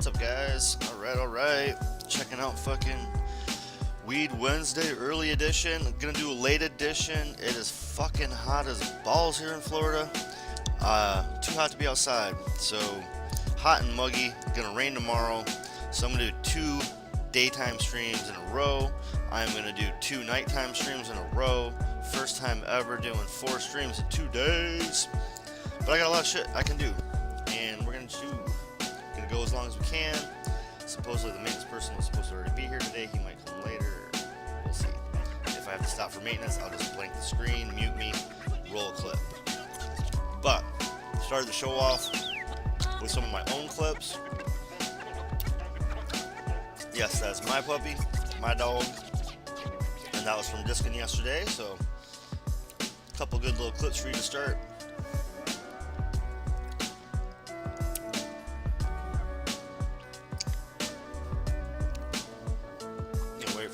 What's up, guys? Alright. Checking out fucking Weed Wednesday early edition. I'm gonna do a late edition. It is fucking hot as balls here in Florida. Too hot to be outside. So, hot and muggy. Gonna rain tomorrow. So, I'm gonna do 2 daytime streams in a row. I'm gonna do 2 nighttime streams in a row. First time ever doing 4 streams in 2 days. But I got a lot of shit I can do. And we're gonna go as long as we can. Supposedly the maintenance person was supposed to already be here today. He might come later. We'll see. If I have to stop for maintenance, I'll just blank the screen, mute me, roll a clip. But started the show off with some of my own clips. Yes, that's my puppy, my dog, and that was from Diskin yesterday. So a couple good little clips for you to start.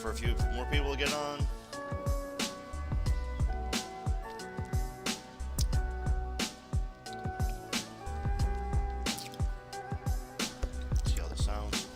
For a few more people to get on. See how this sounds.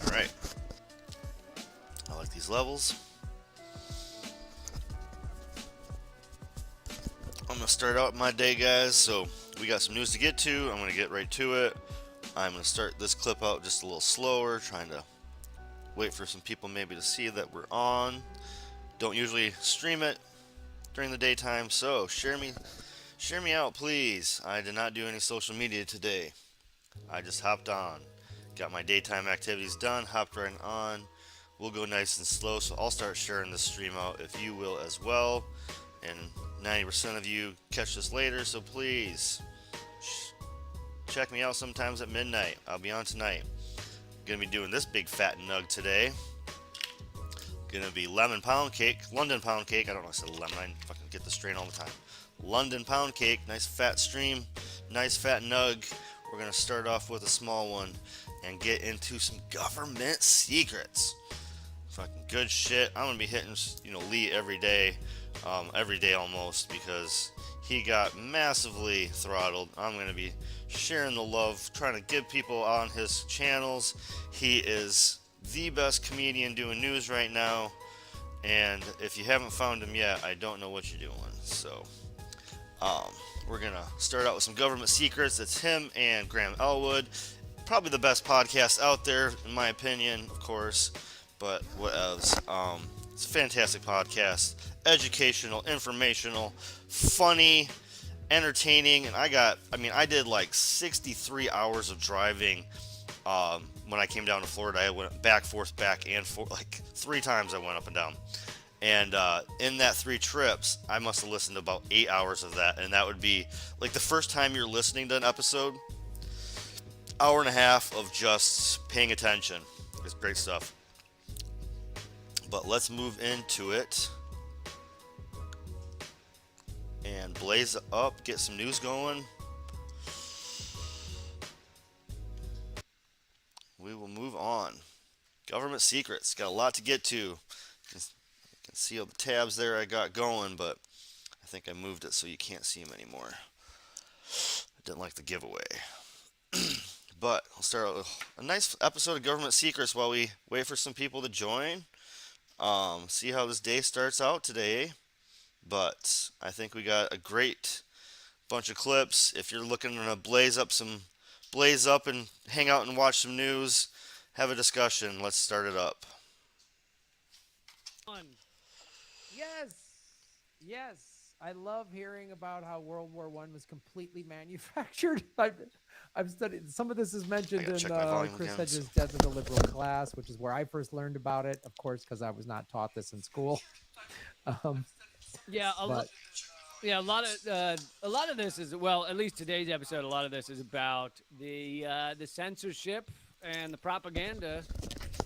Alright. I like these levels. I'm going to start out my day, guys. So we got some news to get to. I'm going to get right to it. I'm going to start this clip out just a little slower, trying to wait for some people maybe to see that we're on. Don't usually stream it during the daytime, so share me out, please. I did not do any social media today. I just hopped on. Got my daytime activities done, hopped right on. We'll go nice and slow, so I'll start sharing this stream out if you will as well. And 90% of you catch this later, so please check me out sometimes at midnight. I'll be on tonight. Gonna be doing this big fat nug today. Gonna be lemon pound cake, London pound cake. I don't know, I said lemon. I fucking get the strain all the time. London pound cake, nice fat stream, nice fat nug. We're gonna start off with a small one and get into some government secrets. Fucking good shit. I'm gonna be hitting, Lee every day almost, because he got massively throttled. I'm gonna be sharing the love, trying to get people on his channels. He is the best comedian doing news right now, and if you haven't found him yet, I don't know what you're doing. So Um, we're gonna start out with some government secrets. It's him and Graham Elwood, probably the best podcast out there in my opinion, of course. But what else? It's a fantastic podcast, educational, informational, funny, entertaining, and I did like 63 hours of driving when I came down to Florida. I went back and forth, like 3 times I went up and down. And in that 3 trips, I must have listened to about 8 hours of that. And that would be like the first time you're listening to an episode, hour and a half of just paying attention. It's great stuff. But let's move into it and blaze up, get some news going. We will move on. Government secrets. Got a lot to get to. You can see all the tabs there I got going, but I think I moved it so you can't see them anymore. I didn't like the giveaway. But I'll start out with a nice episode of Government Secrets while we wait for some people to join. See how this day starts out today. But I think we got a great bunch of clips. If you're looking to blaze up and hang out and watch some news, have a discussion. Let's start it up. Yes, yes. I love hearing about how World War I was completely manufactured. I've studied some of this is mentioned in Chris Hedges' Death of the Liberal Class, which is where I first learned about it, of course, because I was not taught this in school. Yeah, a lot of this is, well, at least today's episode, a lot of this is about the censorship and the propaganda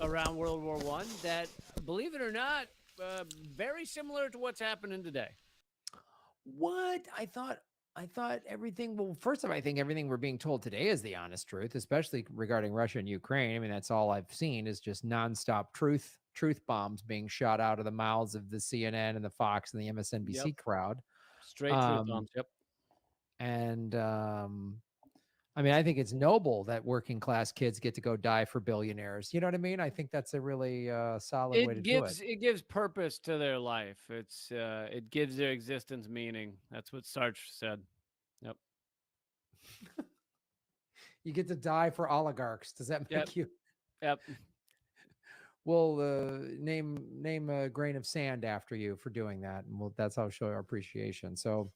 around World War I that, believe it or not, very similar to what's happening today. What? I thought everything. Well, first of all, I think everything we're being told today is the honest truth, especially regarding Russia and Ukraine. I mean, that's all I've seen is just nonstop truth bombs being shot out of the mouths of the CNN and the Fox and the MSNBC crowd. Straight truth bombs. Yep. And I mean, I think it's noble that working class kids get to go die for billionaires. You know what I mean? I think that's a really solid way to do it. It gives purpose to their life. It gives their existence meaning. That's what Sartre said. Yep. You get to die for oligarchs. Does that make you? Yep. We'll name a grain of sand after you for doing that, and that's how we'll show our appreciation. So,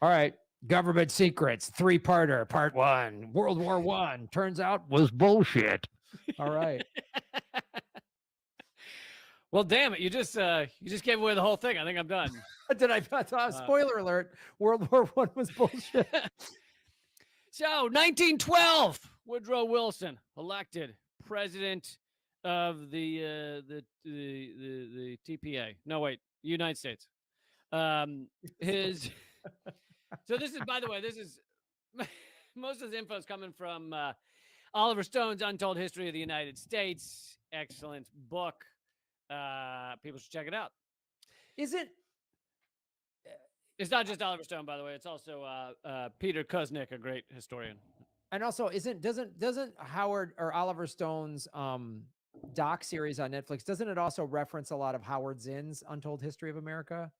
all right. Government secrets, 3-parter, part 1. World War I turns out was bullshit. All right. Well, damn it! You just gave away the whole thing. I think I'm done. Did I? Spoiler alert: World War I was bullshit. So, 1912, Woodrow Wilson elected president of the TPA. No, wait, United States. So this is, by the way, most of this info is coming from Oliver Stone's Untold History of the United States. Excellent book. People should check it out. It's not just Oliver Stone, by the way. It's also Peter Kuznick, a great historian. And also, doesn't Howard or Oliver Stone's doc series on Netflix, doesn't it also reference a lot of Howard Zinn's Untold History of America?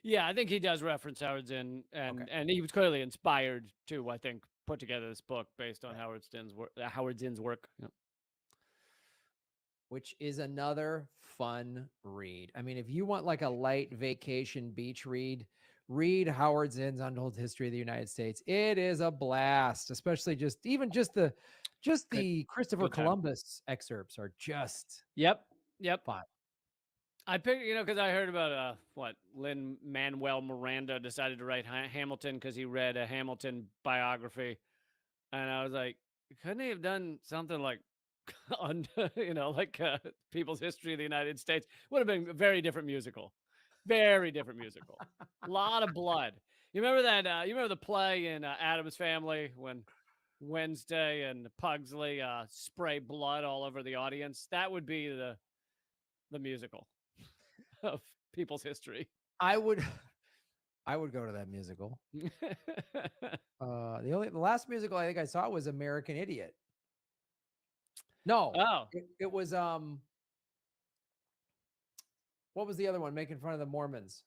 Yeah, I think he does reference Howard Zinn, and he was clearly inspired to, I think, put together this book based on Howard Zinn's work. Yep. Which is another fun read. I mean, if you want like a light vacation beach read Howard Zinn's Untold History of the United States. It is a blast, especially just the Christopher Columbus excerpts are just fun. I picked, because I heard about Lin-Manuel Miranda decided to write Hamilton because he read a Hamilton biography, and I was like, couldn't he have done something like People's History of the United States? Would have been a very different musical. Very different musical. A lot of blood. You remember that? You remember the play in Addams Family when Wednesday and Pugsley spray blood all over the audience? That would be the musical of People's History. I would go to that musical. The last musical I think I saw was American Idiot. No. Oh. It was what was the other one? Making fun of the Mormons.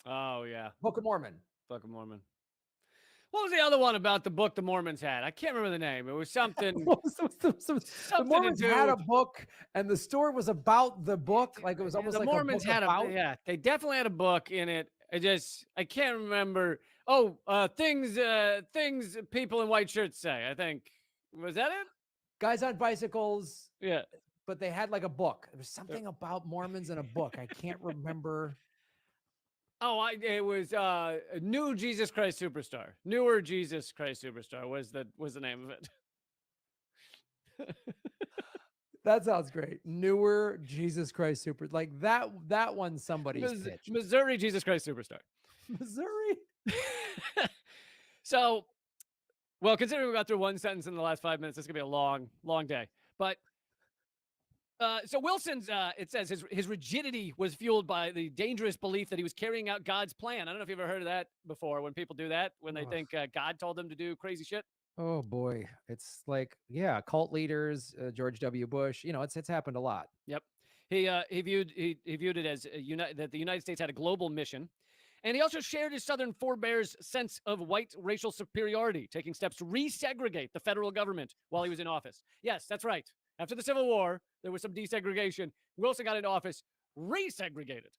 Oh yeah. Book of Mormon. Book of Mormon. What was the other one about the book the Mormons had? I can't remember the name. It was something. The something Mormons to do had a with- book, and the story was about the book. Like it was almost the like Mormons a book had about. they definitely had a book in it. I can't remember. Oh, things people in white shirts say. I think was that it? Guys on bicycles, Yeah. but they had like a book. There was something about Mormons in a book. I can't remember. Oh, it was New Jesus Christ Superstar. Newer Jesus Christ Superstar was the name of it. That sounds great. Newer Jesus Christ Super, like that one somebody's pitch. Missouri Jesus Christ Superstar. Missouri. So, well, considering we got through one sentence in the last 5 minutes, this is gonna be a long, long day. But so Wilson's, it says his rigidity was fueled by the dangerous belief that he was carrying out God's plan. I don't know if you've ever heard of that before. When people do that, when they think God told them to do crazy shit. Oh boy, it's like cult leaders, George W. Bush. It's happened a lot. Yep, he viewed it as that the United States had a global mission, and he also shared his Southern forebears' sense of white racial superiority, taking steps to resegregate the federal government while he was in office. Yes, that's right. After the Civil War, there was some desegregation. Wilson got into office, resegregated.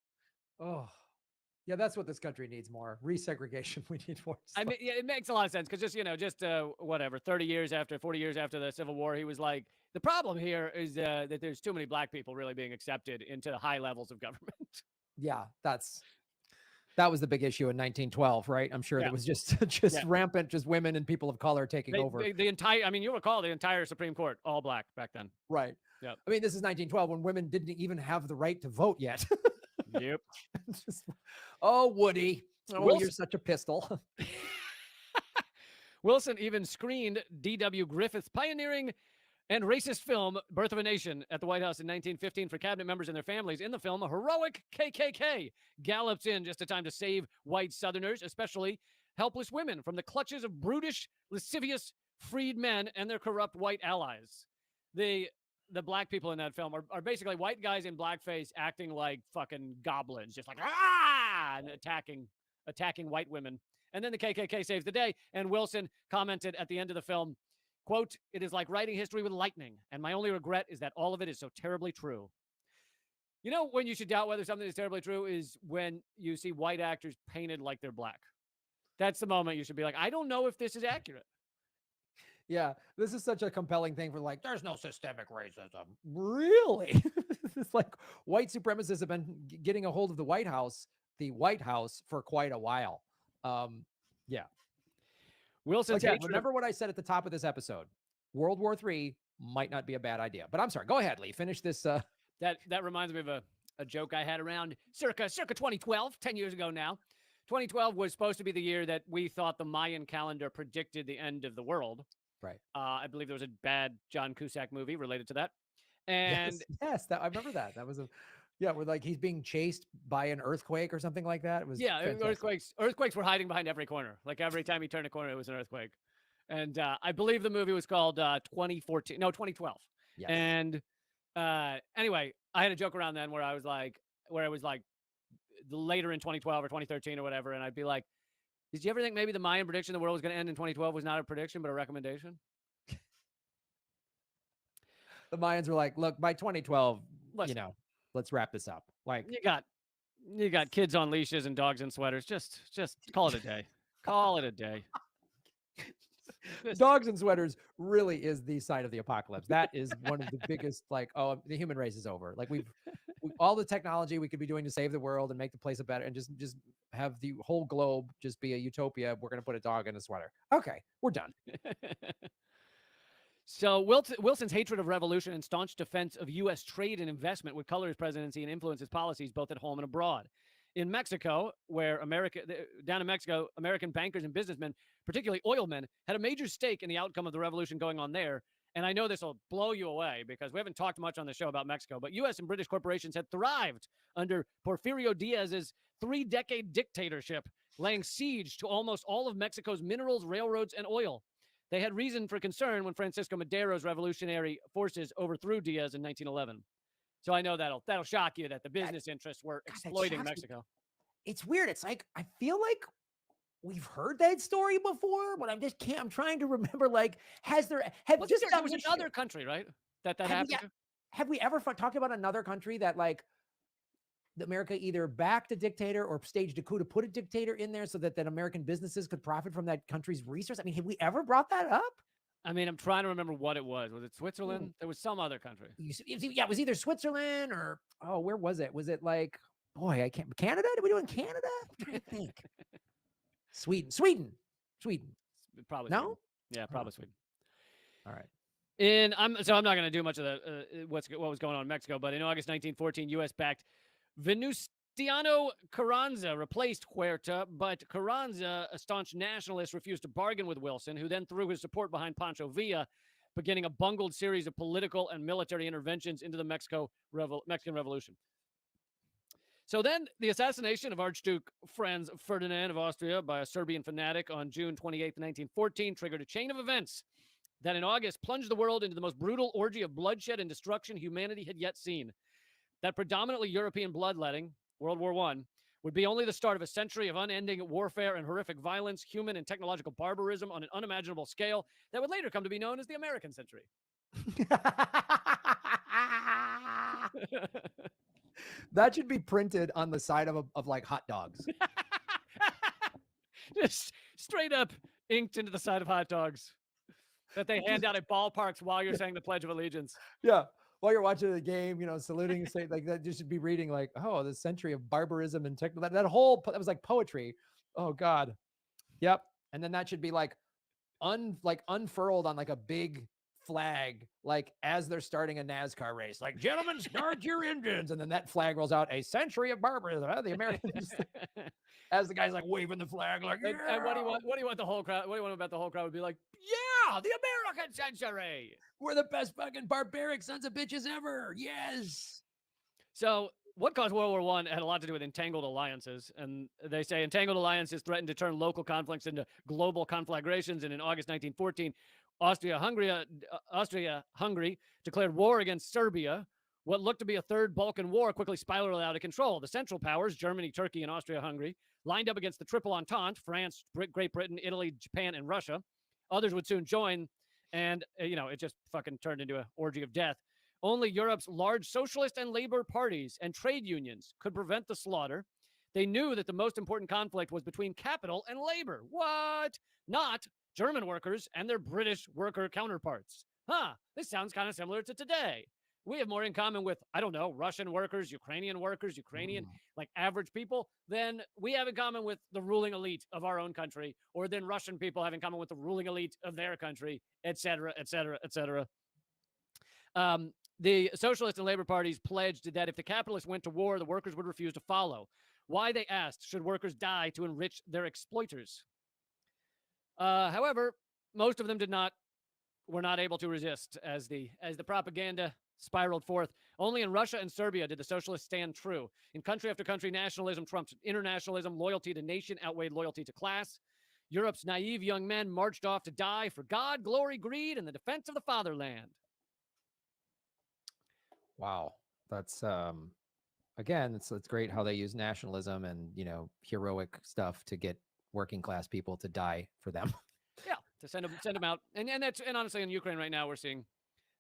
Oh. Yeah, that's what this country needs more. Resegregation. We need more. I mean, yeah, it makes a lot of sense because just whatever, 40 years after the Civil War, he was like, the problem here is that there's too many black people really being accepted into the high levels of government. Yeah, that was the big issue in 1912, right? I'm sure that was just rampant, just women and people of color taking over. The entire, I mean, you recall the entire Supreme Court, all black back then. Right. Yeah. I mean, this is 1912 when women didn't even have the right to vote yet. Yep. Woody. Oh, you're such a pistol. Wilson even screened D.W. Griffith's pioneering and racist film, Birth of a Nation, at the White House in 1915 for cabinet members and their families. In the film, a heroic KKK gallops in just in time to save white Southerners, especially helpless women, from the clutches of brutish, lascivious, freed men and their corrupt white allies. The black people in that film are basically white guys in blackface acting like fucking goblins, just like, and attacking white women. And then the KKK saves the day. And Wilson commented at the end of the film, quote, "It is like writing history with lightning. And my only regret is that all of it is so terribly true." You know, when you should doubt whether something is terribly true is when you see white actors painted like they're black. That's the moment you should be like, I don't know if this is accurate. Yeah, this is such a compelling thing for like, there's no systemic racism. Really? It's like white supremacists have been getting a hold of the White House for quite a while. Yeah. Wilson's remember what I said at the top of this episode. World War III might not be a bad idea. But I'm sorry. Go ahead, Lee. Finish this. That reminds me of a joke I had around circa 2012, 10 years ago now. 2012 was supposed to be the year that we thought the Mayan calendar predicted the end of the world. Right. I believe there was a bad John Cusack movie related to that. And yes, I remember that. That was where like he's being chased by an earthquake or something like that. It was fantastic. Earthquakes were hiding behind every corner. Like every time he turned a corner, it was an earthquake. And I believe the movie was called 2012. Yes. And anyway, I had a joke around then where it was like later in 2012 or 2013 or whatever, and I'd be like, did you ever think maybe the Mayan prediction the world was going to end in 2012 was not a prediction but a recommendation? The Mayans were like, look, by 2012, let's wrap this up. Like you got kids on leashes and dogs in sweaters. Just call it a day. Call it a day. Dogs and sweaters really is the sign of the apocalypse. That is one of the biggest, like, oh, the human race is over. Like we all the technology we could be doing to save the world and make the place a better and just have the whole globe just be a utopia. We're going to put a dog in a sweater. Okay, we're done. So Wilson's hatred of revolution and staunch defense of U.S. trade and investment would color his presidency and influence his policies both at home and abroad. In Mexico, down in Mexico, American bankers and businessmen, particularly oil men, had a major stake in the outcome of the revolution going on there. And I know this will blow you away because we haven't talked much on the show about Mexico, but U.S. and British corporations had thrived under Porfirio Diaz's 3-decade dictatorship, laying siege to almost all of Mexico's minerals, railroads, and oil. They had reason for concern when Francisco Madero's revolutionary forces overthrew Diaz in 1911. So I know that'll shock you that the business interests were exploiting Mexico. It's weird. It's like, I feel like we've heard that story before, but I'm trying to remember, like, there was another country, right? That happened to? have we ever talked about another country that, like, America either backed a dictator or staged a coup to put a dictator in there so that American businesses could profit from that country's resource? I mean, have we ever brought that up? I mean, I'm trying to remember what it was. Was it Switzerland? There was some other country. It was either Switzerland or, where was it? Was it like, boy, I can't, Canada? Did we do it in Canada? I'm trying to think. Sweden. Probably No? Sweden. Yeah, probably Sweden. All right. I'm not going to do much of the what was going on in Mexico, but in August 1914, U.S.-backed Venustiano Carranza replaced Huerta, but Carranza, a staunch nationalist, refused to bargain with Wilson, who then threw his support behind Pancho Villa, beginning a bungled series of political and military interventions into the Mexican Revolution. So then the assassination of Archduke Franz Ferdinand of Austria by a Serbian fanatic on June 28, 1914, triggered a chain of events that in August plunged the world into the most brutal orgy of bloodshed and destruction humanity had yet seen. That predominantly European bloodletting, World War I, would be only the start of a century of unending warfare and horrific violence, human and technological barbarism on an unimaginable scale that would later come to be known as the American century. That should be printed on the side of like hot dogs. Just straight up inked into the side of hot dogs that they hand out at ballparks while you're saying the Pledge of Allegiance. Yeah. While you're watching the game, saluting, say like that, you should be reading like, oh, the century of barbarism and technology. That was like poetry. Oh God. Yep. And then that should be like unfurled on like a big flag, like as they're starting a NASCAR race, like, gentlemen, start your engines. And then that flag rolls out, a century of barbarism. The Americans, as the guy's like waving the flag, like, yeah! And what do you want the whole crowd? What do you want about the whole crowd would be like? Yeah, the American century. We're the best fucking barbaric sons of bitches ever. Yes. So what caused World War I had a lot to do with entangled alliances. And they say entangled alliances threatened to turn local conflicts into global conflagrations. And in August 1914, Austria-Hungary declared war against Serbia. What looked to be a third Balkan War quickly spiraled out of control. The Central Powers, Germany, Turkey, and Austria-Hungary, lined up against the Triple Entente, France, Great Britain, Italy, Japan, and Russia. Others would soon join, and, it just fucking turned into an orgy of death. Only Europe's large socialist and labor parties and trade unions could prevent the slaughter. They knew that the most important conflict was between capital and labor. What? Not German workers and their British worker counterparts. This sounds kind of similar to today. We have more in common with, I don't know, Russian workers, Ukrainian, like average people, than we have in common with the ruling elite of our own country, or than Russian people have in common with the ruling elite of their country, et cetera, et cetera, et cetera. The socialist and labor parties pledged that if the capitalists went to war, the workers would refuse to follow. Why, they asked, should workers die to enrich their exploiters? However, most of them were not able to resist as the propaganda spiraled forth. Only in Russia and Serbia did the socialists stand true. In country after country, nationalism trumped internationalism. Loyalty to nation outweighed loyalty to class. Europe's naive young men marched off to die for God, glory, greed, and the defense of the fatherland. Wow. That's again, it's great how they use nationalism and, heroic stuff to get working class people to die for them. Yeah, to send them out. And honestly, in Ukraine right now, we're seeing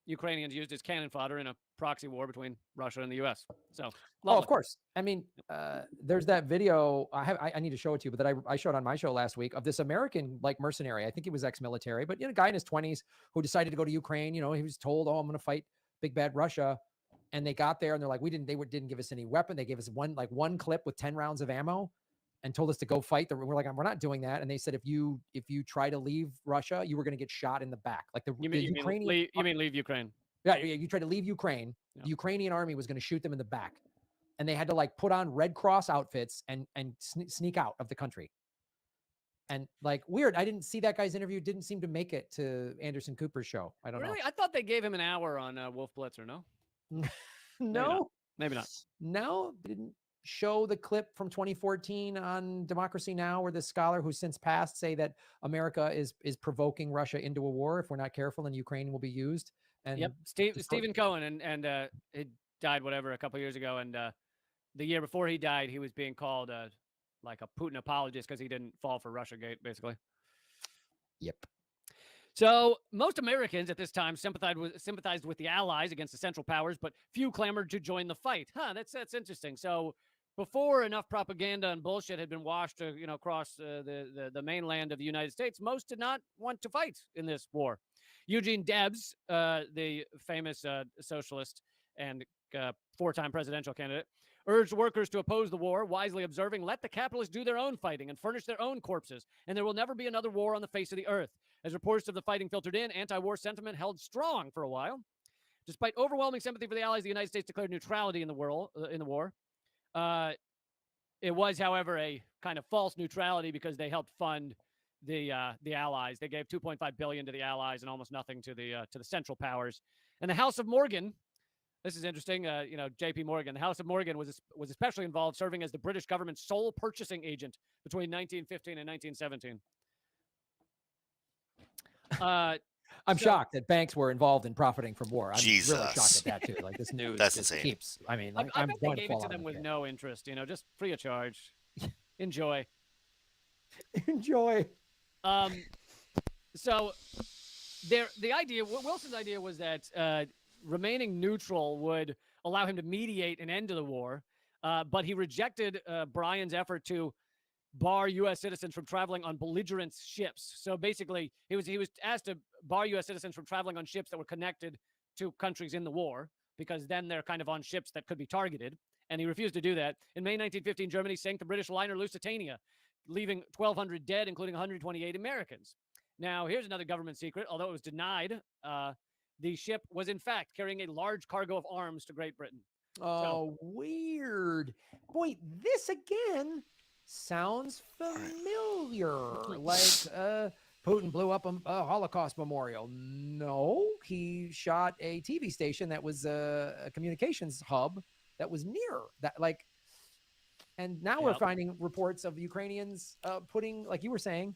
Ukrainians used as cannon fodder in a proxy war between Russia and the U.S. So, of course. I mean, there's that video I need to show it to you, but that I showed on my show last week of this American like mercenary. I think he was ex-military, but a guy in his 20s who decided to go to Ukraine. He was told, "Oh, I'm going to fight big bad Russia." And they got there and they're like, didn't give us any weapon. They gave us one clip with 10 rounds of ammo and told us to go fight. We're like, we're not doing that. And they said, if you try to leave Russia, you were going to get shot in the back. Like you mean leave Ukraine? Yeah. You tried to leave Ukraine. Yeah. The Ukrainian army was going to shoot them in the back, and they had to like put on Red Cross outfits and sneak out of the country. And like, weird. I didn't see that guy's interview. Didn't seem to make it to Anderson Cooper's show. I don't know. Really? I thought they gave him an hour on Wolf Blitzer. No? No, maybe not. No, didn't show the clip from 2014 on Democracy Now! Where this scholar who's since passed say that America is provoking Russia into a war if we're not careful, and Ukraine will be used. And yep, Stephen Cohen, and he died a couple years ago, and the year before he died, he was being called like a Putin apologist because he didn't fall for Russiagate, basically. Yep. So most Americans at this time sympathized with the Allies against the Central Powers, but few clamored to join the fight. That's interesting. So before enough propaganda and bullshit had been washed, across the mainland of the United States, most did not want to fight in this war. Eugene Debs, the famous socialist and four-time presidential candidate, urged workers to oppose the war, wisely observing, "Let the capitalists do their own fighting and furnish their own corpses, and there will never be another war on the face of the earth." As reports of the fighting filtered in, anti-war sentiment held strong for a while. Despite overwhelming sympathy for the Allies, the United States declared neutrality in the war. It was, however, a kind of false neutrality because they helped fund the Allies. They gave $2.5 billion to the Allies and almost nothing to the Central Powers. And the House of Morgan. This is interesting. J.P. Morgan. The House of Morgan was especially involved, serving as the British government's sole purchasing agent between 1915 and 1917. I'm shocked that banks were involved in profiting from war. I'm really shocked Jesus. at that too. Like this news That's just insane. keeps. I mean, like, I I'm bet they going to gave it fall to out them of with the no interest, just free of charge. Enjoy. Enjoy. So the idea, Wilson's idea was that remaining neutral would allow him to mediate an end to the war, but he rejected Bryan's effort to bar U.S. citizens from traveling on belligerent ships. So basically, he was asked to bar U.S. citizens from traveling on ships that were connected to countries in the war, because then they're kind of on ships that could be targeted. And he refused to do that. In May 1915, Germany sank the British liner Lusitania, leaving 1,200 dead, including 128 Americans. Now, here's another government secret. Although it was denied, the ship was in fact carrying a large cargo of arms to Great Britain. Oh, weird. Boy, this again sounds familiar. Like Putin blew up a Holocaust memorial. No, he shot a TV station that was a communications hub that was near that. Like, and now we're finding reports of Ukrainians putting, like you were saying,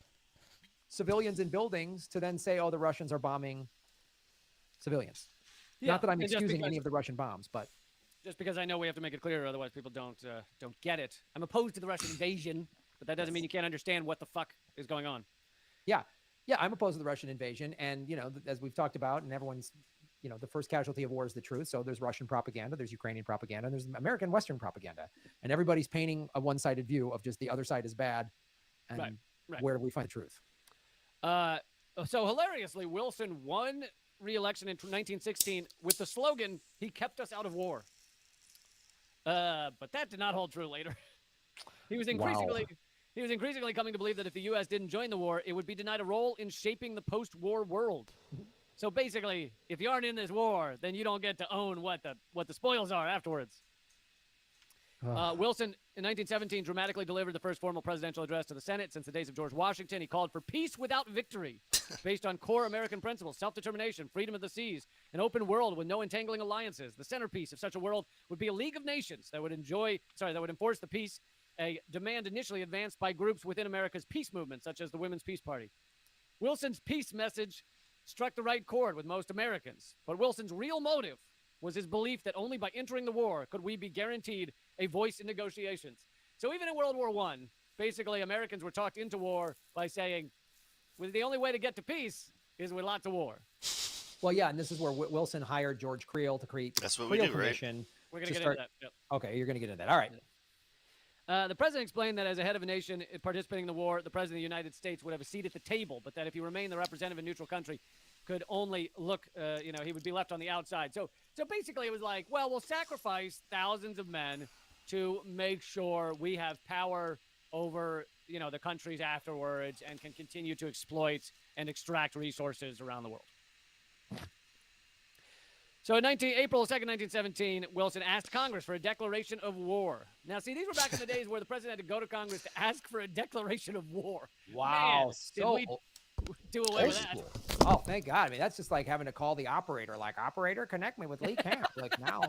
civilians in buildings to then say, "Oh, the Russians are bombing civilians." Yeah, not that I'm excusing any of the Russian bombs, but just because I know we have to make it clear, otherwise people don't get it. I'm opposed to the Russian invasion, but that doesn't mean you can't understand what the fuck is going on. Yeah, I'm opposed to the Russian invasion, and as we've talked about, and everyone's, the first casualty of war is the truth. So there's Russian propaganda, there's Ukrainian propaganda, and there's American Western propaganda, and everybody's painting a one-sided view of just the other side is bad, and right. Where do we find the truth? So hilariously, Wilson won re-election in 1916 with the slogan, "He kept us out of war." But that did not hold true later. He was increasingly coming to believe that if the U.S. didn't join the war, it would be denied a role in shaping the post-war world. So basically, if you aren't in this war, then you don't get to own what the spoils are afterwards. Wilson, in 1917, dramatically delivered the first formal presidential address to the Senate since the days of George Washington. He called for peace without victory, based on core American principles: self-determination, freedom of the seas, an open world with no entangling alliances. The centerpiece of such a world would be a League of Nations that would enforce the peace, a demand initially advanced by groups within America's peace movement, such as the Women's Peace Party. Wilson's peace message struck the right chord with most Americans, but Wilson's real motive was his belief that only by entering the war could we be guaranteed a voice in negotiations. So even in World War I, basically Americans were talked into war by saying, well, the only way to get to peace is with lots of war. Well, yeah, and this is where Wilson hired George Creel to create That's what Creel we do, Commission. right? We're going to get into that. Yep. Okay, you're going to get into that. All right. The president explained that as a head of a nation participating in the war, the president of the United States would have a seat at the table, but that if he remained the representative of a neutral country, could only look, he would be left on the outside. So basically it was like, well, we'll sacrifice thousands of men to make sure we have power over, the countries afterwards and can continue to exploit and extract resources around the world. So April 2nd, 1917, Wilson asked Congress for a declaration of war. Now, see, these were back in the days where the president had to go to Congress to ask for a declaration of war. Wow. Man, did we do away with that? Oh, thank God. I mean, that's just like having to call the operator, like, operator, connect me with Lee Camp. Like now,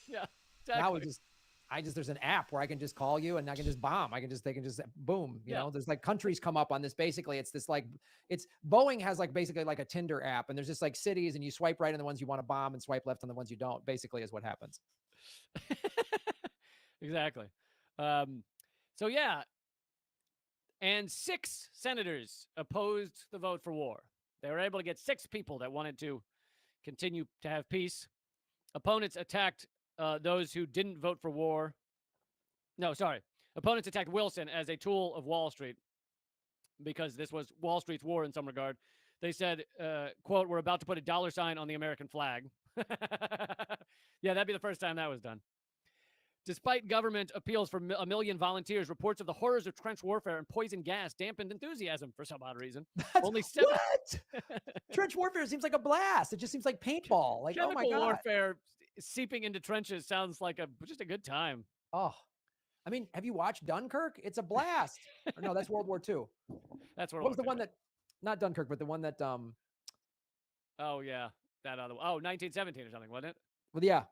yeah, exactly. Now there's an app where I can just call you and I can just bomb. They can just boom, you know, there's like countries come up on this. Basically it's this, like, Boeing has like basically like a Tinder app, and there's just like cities, and you swipe right on the ones you want to bomb and swipe left on the ones you don't, basically is what happens. Exactly. So yeah, and 6 senators opposed the vote for war. They were able to get 6 people that wanted to continue to have peace. Opponents attacked those who didn't vote for war. No, sorry. Opponents attacked Wilson as a tool of Wall Street because this was Wall Street's war in some regard. They said, quote, we're about to put a dollar sign on the American flag. Yeah, that'd be the first time that was done. Despite government appeals for a million volunteers, reports of the horrors of trench warfare and poison gas dampened enthusiasm for some odd reason. Only 7. What? Trench warfare seems like a blast. It just seems like paintball. Like, oh my Chemical God. warfare seeping into trenches sounds like just a good time. Oh, I mean, have you watched Dunkirk? It's a blast. Or no, that's World War II. That's what was the one that, not Dunkirk, but the one that, oh yeah, that other one. Oh, 1917 or something, wasn't it? Well, yeah.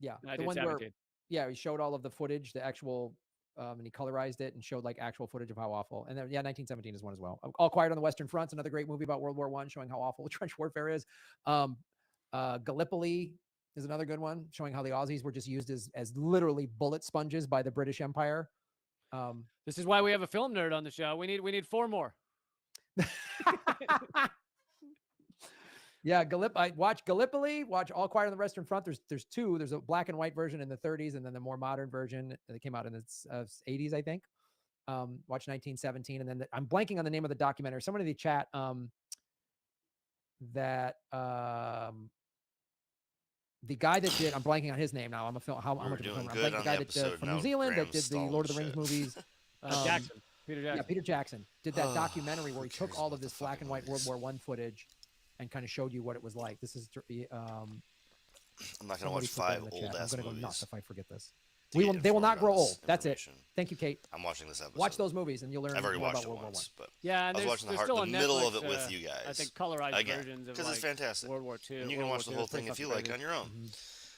The one where, 1917. yeah, he showed all of the footage, the actual, and he colorized it and showed like actual footage of how awful. And then, yeah, 1917 is one as well. All Quiet on the Western Front's another great movie about World War I, showing how awful trench warfare is. Gallipoli is another good one, showing how the Aussies were just used as literally bullet sponges by the British Empire. This is why we have a film nerd on the show. We need 4 more. Yeah, I watch Gallipoli, watch All Quiet on the Western Front. There's 2. There's a black and white version in the 30s, and then the more modern version that came out in the 80s, I think. Watch 1917, and then I'm blanking on the name of the documentary. Someone in the chat that the guy that did, I'm blanking on his name now. I'm a film. How much of a film? Good The on guy the that from now. New Zealand that did Graham's the Lord of the Rings stalling movies. Jackson. Peter Jackson. Yeah, Peter Jackson did that documentary where he Who cares took all about of the this black and white fucking World War I footage and kind of showed you what it was like. This is I'm not gonna watch 5 old ass I'm gonna go movies. nuts if I forget this. to They get will not informed grow on old. this That's it. information. Thank you, Kate. I'm watching this episode. Watch those movies and you'll learn I've already more watched about it World War I. once, but Yeah, I and was there's watching still the on middle Netflix, of it with you guys. I think colorized Again, versions of because it's fantastic. World War II. And you can watch the whole thing if you like on your own.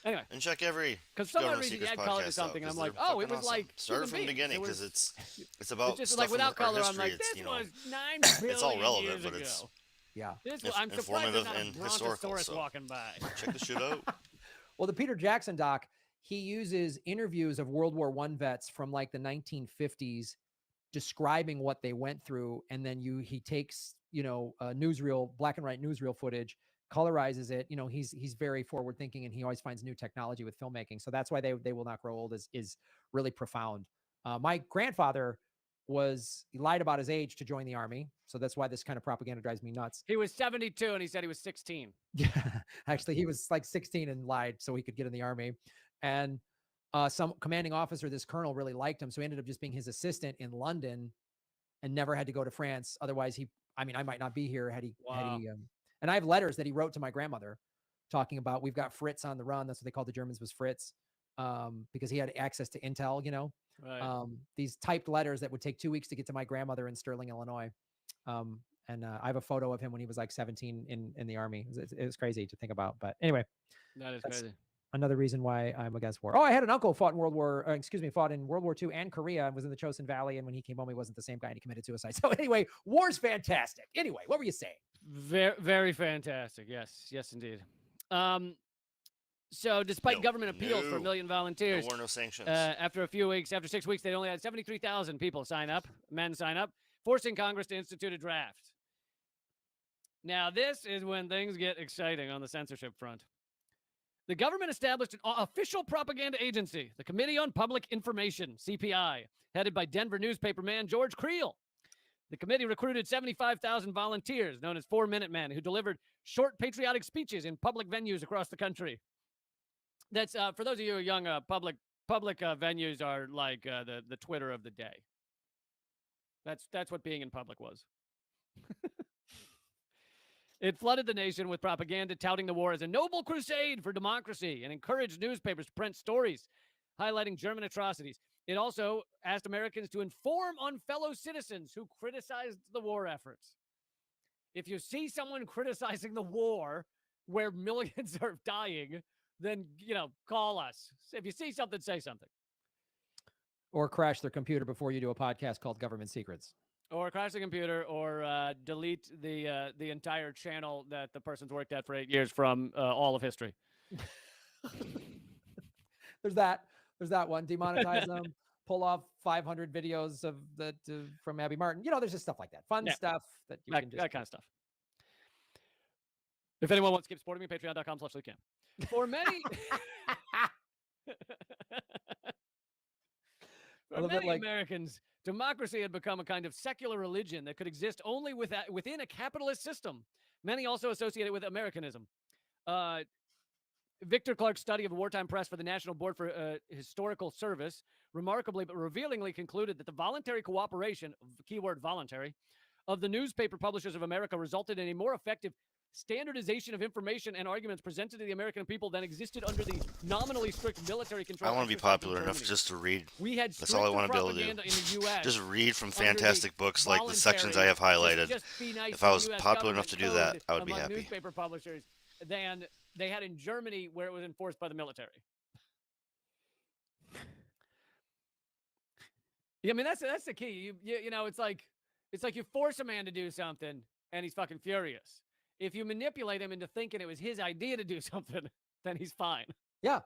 Anyway, And check every because some Government reason you Secrets had color to podcast something, out, I'm 'cause like, they're oh, it fucking was awesome. like Start human from the beings. beginning It because was- it's about it's just stuff like without from our color. I'm history. like, It's, this was 9 it's all billion relevant, years but ago. it's Yeah. I'm surprised there's not a informative and historical, brontosaurus so- walking by. check the shit out. Well, the Peter Jackson doc, he uses interviews of World War I vets from like the 1950s describing what they went through. And then he takes, newsreel, black and white newsreel footage, colorizes it. He's very forward thinking and he always finds new technology with filmmaking. So that's why they will not grow old is really profound. My grandfather he lied about his age to join the army. So that's why this kind of propaganda drives me nuts. He was 72 and he said he was 16. Yeah, actually, he was like 16 and lied so he could get in the army. And some commanding officer, this colonel, really liked him. So he ended up just being his assistant in London and never had to go to France. Otherwise, I might not be here had he. And I have letters that he wrote to my grandmother talking about, we've got Fritz on the run. That's what they called the Germans, was Fritz, because he had access to intel, Right. these typed letters that would take 2 weeks to get to my grandmother in Sterling, Illinois. And I have a photo of him when he was like 17 in the army. It was crazy to think about. But anyway, That is that's crazy. another reason why I'm against war. Oh, I had an uncle fought in World War II and Korea and was in the Chosin Valley. And when he came home, he wasn't the same guy and he committed suicide. So anyway, war's fantastic. Anyway, what were you saying? Very, very fantastic. Yes, indeed. So despite government appeals for a million volunteers, No war, no sanctions. after 6 weeks, they only had 73,000 people men sign up, forcing Congress to institute a draft. Now, this is when things get exciting on the censorship front. The government established an official propaganda agency, the Committee on Public Information, CPI, headed by Denver newspaperman George Creel. The committee recruited 75,000 volunteers, known as 4-Minute Men, who delivered short patriotic speeches in public venues across the country. That's for those of you who are young. Public venues are like the Twitter of the day. That's what being in public was. It flooded the nation with propaganda touting the war as a noble crusade for democracy and encouraged newspapers to print stories highlighting German atrocities. It also asked Americans to inform on fellow citizens who criticized the war efforts. If you see someone criticizing the war where millions are dying, then, call us. If you see something, say something. Or crash their computer before you do a podcast called Government Secrets. Or crash the computer, or delete the entire channel that the person's worked at for 8 years from all of history. There's that one. Demonetize them. pull off 500 videos of that from Abby Martin. You know, there's just stuff like that, fun stuff that you can just that kind of stuff. If anyone wants to keep supporting me, patreon.com/LukeCam. For many, for many Americans, democracy had become a kind of secular religion that could exist only within a capitalist system. Many also associate it with Americanism. Victor Clark's study of wartime press for the National Board for Historical Service remarkably but revealingly concluded that the voluntary cooperation, keyword voluntary, of the newspaper publishers of America resulted in a more effective standardization of information and arguments presented to the American people than existed under the nominally strict military control. I want to be popular enough just to read. We had That's all I want to be able to do. In the US, just read from fantastic books like the sections I have highlighted. Nice if I was popular enough to do that, I would be happy. Newspaper publishers than they had in Germany, where it was enforced by the military. Yeah, I mean that's the key. You know, it's like you force a man to do something and he's fucking furious. If you manipulate him into thinking it was his idea to do something, then he's fine. Yeah.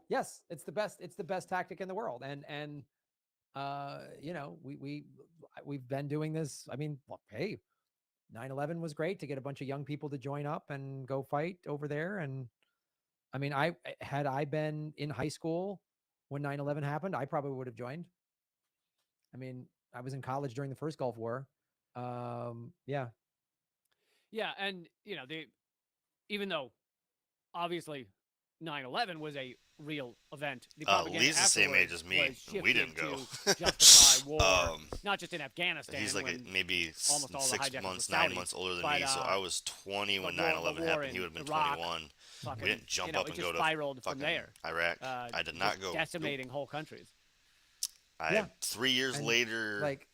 Yes, it's the best tactic in the world. And you know, we've been doing this. I mean, well, hey, 9/11 was great to get a bunch of young people to join up and go fight over there. And I mean, had I been in high school when 9/11 happened, I probably would have joined. I mean, I was in college during the first Gulf War. Yeah. Yeah, and you know, even though obviously 9/11 was a real event, the propaganda Lee's the same age as me. We didn't go. Justify war, not just in Afghanistan. He's like maybe 6 months, 9 months older than me. So I was 20 when 9/11 happened. He would have been 21. We didn't jump up and go to fucking Iraq. I did not go. Decimating whole countries. 3 years later, like,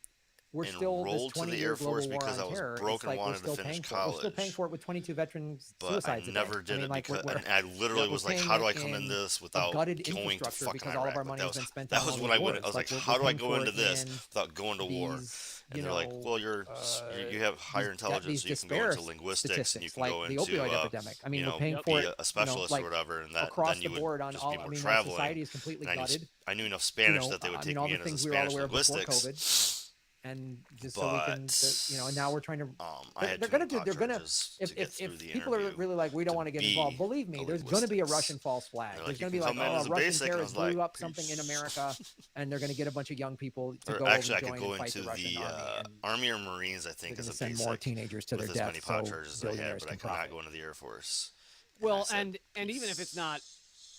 we're still enrolled to the Air Force because I was broke and wanted to finish college. We're still paying for it with 22 veteran suicides. But I never did it because I literally was like, how do I come into this without going to fucking Iraq? That was when I went. I was like, how do I go into this without going to war? And they're like, well, you have higher intelligence, so you can go into linguistics and you can go into the opioid epidemic. I mean, we're paying be a specialist or whatever, and then you would just be more traveling. Society is completely gutted. I knew enough Spanish that they would take me in as a Spanish linguistics. And just so we can, and now we're trying to. They're going to. If people are really like, we don't want to get involved, believe me, there's going to be a Russian false flag. There's going to be like, Russian terrorists blew up something in America, and they're going to get a bunch of young people to go over and join and fight the Russian army or Marines. I think is a send more teenagers to their death. As many pot charges as I had, but I could not go into the Air Force. Well, and even if it's not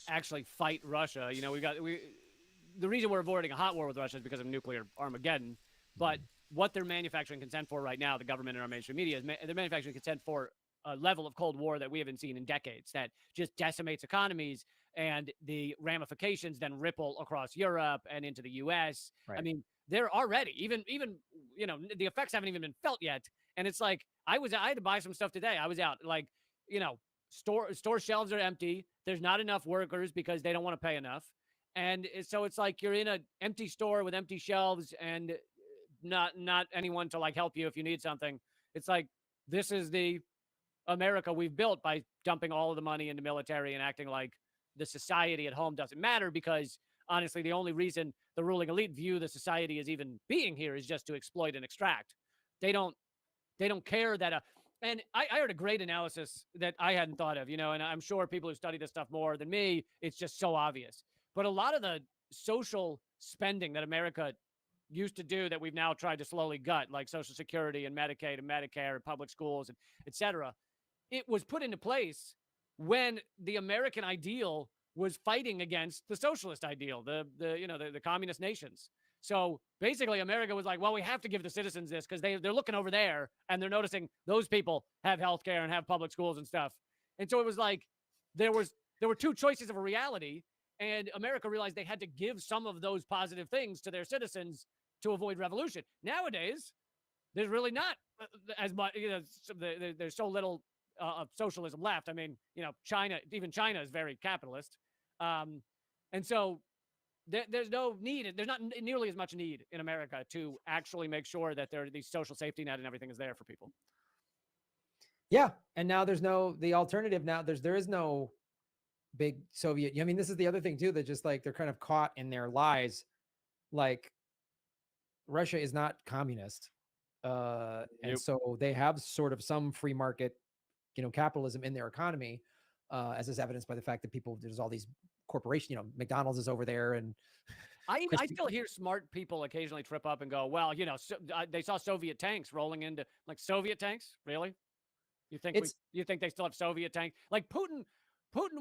actually fight Russia, the reason we're avoiding a hot war with Russia is because of nuclear Armageddon. But what they're manufacturing consent for right now, the government and our mainstream media, is they're manufacturing consent for a level of Cold War that we haven't seen in decades, that just decimates economies, and the ramifications then ripple across Europe and into the U.S. Right. I mean, they're already, even the effects haven't even been felt yet. And it's like, I had to buy some stuff today. I was out, like, store shelves are empty. There's not enough workers because they don't want to pay enough. And so it's like you're in an empty store with empty shelves and not anyone to like help you if you need something. It's like, this is the America we've built by dumping all of the money into military and acting like the society at home doesn't matter, because honestly, the only reason the ruling elite view the society as even being here is just to exploit and extract. They don't care that and I heard a great analysis that I hadn't thought of, and I'm sure people who study this stuff more than me, it's just so obvious. But a lot of the social spending that America used to do that we've now tried to slowly gut, like Social Security and Medicaid and Medicare and public schools and et cetera, it was put into place when the American ideal was fighting against the socialist ideal, the communist nations. So basically America was like, well, we have to give the citizens this because they're looking over there and they're noticing those people have healthcare and have public schools and stuff. And so it was like there were two choices of a reality, and America realized they had to give some of those positive things to their citizens to avoid revolution. Nowadays, there's really not as much, there's so little of socialism left. I mean, even China is very capitalist. And so there's no need, there's not nearly as much need in America to actually make sure that these social safety net and everything is there for people. Yeah. And now the alternative now, there is no big Soviet. I mean, this is the other thing too, that just like, they're kind of caught in their lies. like Russia is not communist. And Nope. so they have sort of some free market, capitalism in their economy, as is evidenced by the fact that there's all these corporations, McDonald's is over there, and I still hear smart people occasionally trip up and go, well, they saw Soviet tanks rolling into, like, Soviet tanks? Really? You think you think they still have Soviet tanks? Like, Putin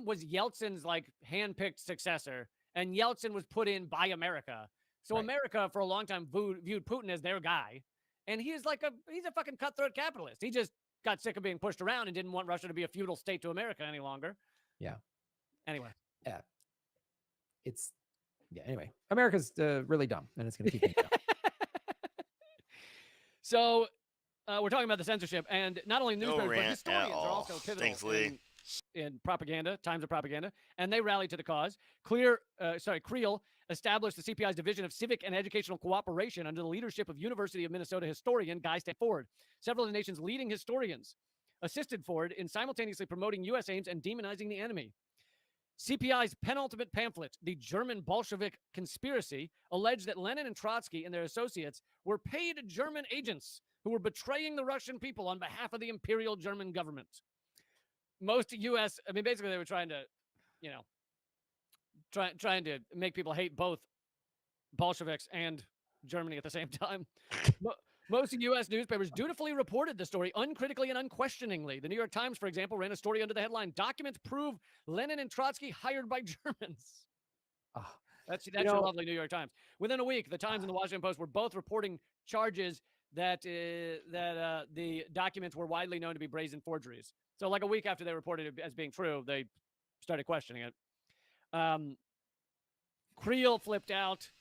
was Yeltsin's, like, handpicked successor, and Yeltsin was put in by America. So Right. America for a long time viewed Putin as their guy, and he's a fucking cutthroat capitalist. He just got sick of being pushed around and didn't want Russia to be a feudal state to America any longer. Yeah. Anyway. Yeah. Anyway, America's really dumb, and it's going to keep being dumb. So we're talking about the censorship, and not only newspapers, but rant historians at are all. also pivotal Thanks, Lee. in propaganda, times of propaganda, and they rallied to the cause. Creel established the CPI's Division of Civic and Educational Cooperation under the leadership of University of Minnesota historian Guy Ford. Several of the nation's leading historians assisted Ford in simultaneously promoting U.S. aims and demonizing the enemy. CPI's penultimate pamphlet, The German Bolshevik Conspiracy, alleged that Lenin and Trotsky and their associates were paid German agents who were betraying the Russian people on behalf of the Imperial German government. Most U.S., basically they were trying to, trying to make people hate both Bolsheviks and Germany at the same time. Most U.S. newspapers dutifully reported the story uncritically and unquestioningly. The New York Times, for example, ran a story under the headline, "Documents Prove Lenin and Trotsky Hired by Germans." Oh, that's your lovely New York Times. Within a week, the Times and the Washington Post were both reporting charges that the documents were widely known to be brazen forgeries. So like a week after they reported it as being true, they started questioning it. Creel flipped out.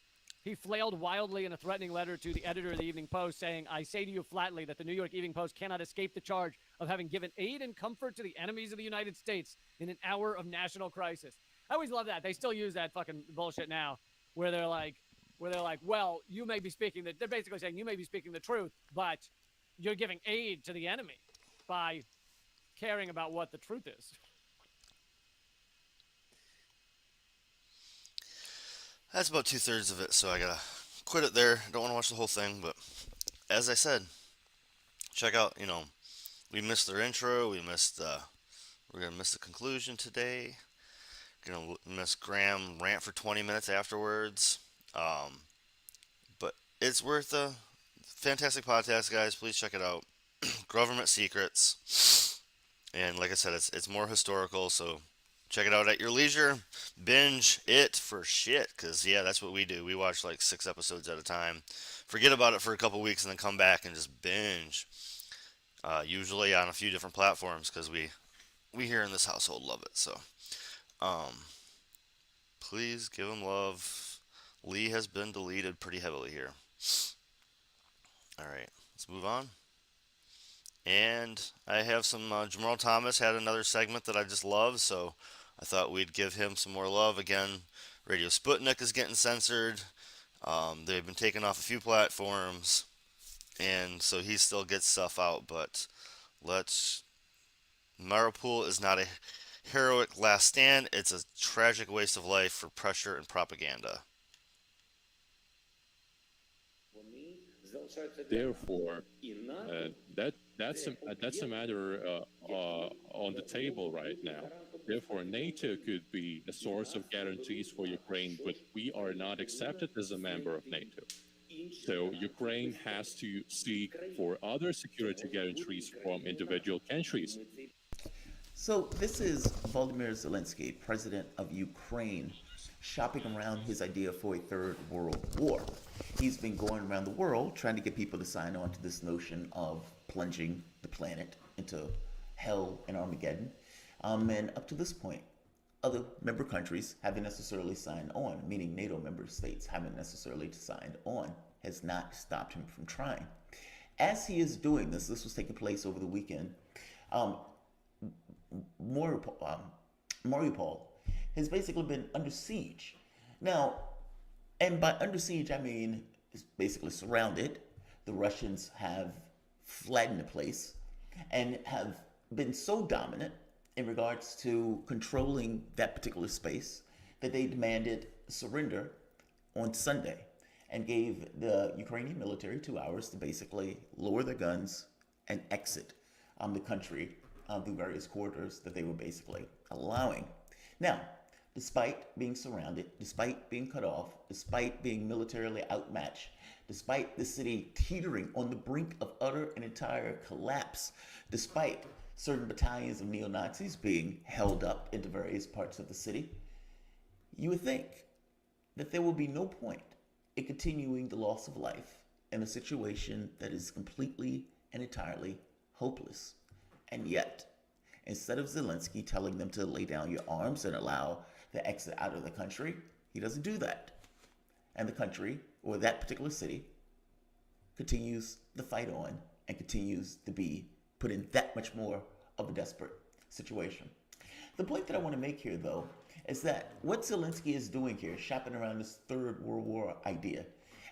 He flailed wildly in a threatening letter to the editor of the Evening Post, saying, "I say to you flatly that the New York Evening Post cannot escape the charge of having given aid and comfort to the enemies of the United States in an hour of national crisis." I always love that. They still use that fucking bullshit now, where they're like, well, you may be speaking the, they're basically saying you may be speaking the truth, but you're giving aid to the enemy by caring about what the truth is. That's about 2/3 of it, so I gotta quit it there. Don't want to watch the whole thing, but as I said, check out, we missed their intro, we're gonna miss the conclusion today. Gonna miss Graham rant for 20 minutes afterwards. But it's worth a fantastic podcast, guys. Please check it out. Government Secrets. And like I said, it's more historical, so check it out at your leisure. Binge it for shit, because, yeah, that's what we do. We watch like 6 episodes at a time. Forget about it for a couple weeks and then come back and just binge. Usually on a few different platforms, because we here in this household love it. So, please give him love. Lee has been deleted pretty heavily here. Alright, let's move on. And I have some, Jamal Thomas had another segment that I just love, so I thought we'd give him some more love. Again, Radio Sputnik is getting censored. They've been taken off a few platforms, and so he still gets stuff out, but Mariupol is not a heroic last stand. It's a tragic waste of life for pressure and propaganda. Therefore, that's a matter on the table right now. Therefore, NATO could be a source of guarantees for Ukraine, but we are not accepted as a member of NATO. So Ukraine has to seek for other security guarantees from individual countries. So this is Volodymyr Zelensky, president of Ukraine, shopping around his idea for a third world war. He's been going around the world trying to get people to sign on to this notion of plunging the planet into hell and Armageddon. And up to this point, other member countries haven't necessarily signed on, meaning NATO member states haven't necessarily signed on, has not stopped him from trying. As he is doing this was taking place over the weekend, Mariupol has basically been under siege. Now, and by under siege, I mean it's basically surrounded. The Russians have flattened the place and have been so dominant in regards to controlling that particular space that they demanded surrender on Sunday. and gave the Ukrainian military 2 hours to basically lower their guns and exit the country through various corridors that they were basically allowing. Now, despite being surrounded, despite being cut off, despite being militarily outmatched, despite the city teetering on the brink of utter and entire collapse, despite certain battalions of neo-Nazis being held up into various parts of the city, you would think that there will be no point in continuing the loss of life in a situation that is completely and entirely hopeless. And yet, instead of Zelensky telling them to lay down your arms and allow the exit out of the country, he doesn't do that. And the country, or that particular city, continues the fight on and continues to be put in that much more of a desperate situation. The point that I want to make here, though, is that what Zelensky is doing here, shopping around this Third World War idea,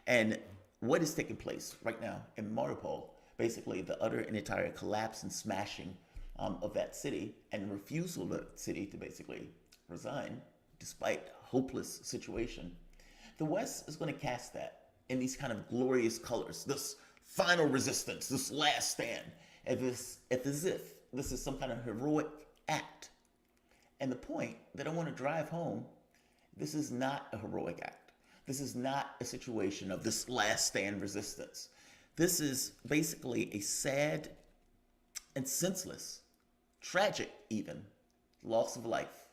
and what is taking place right now in Mariupol, basically the utter and entire collapse and smashing of that city and refusal of the city to basically resign despite hopeless situation, the West is going to cast that in these kind of glorious colors, this final resistance, this last stand, as if this is some kind of heroic act. And the point that I want to drive home, this is not a heroic act. This is not a situation of this last stand resistance. This is basically a sad and senseless, tragic even, loss of life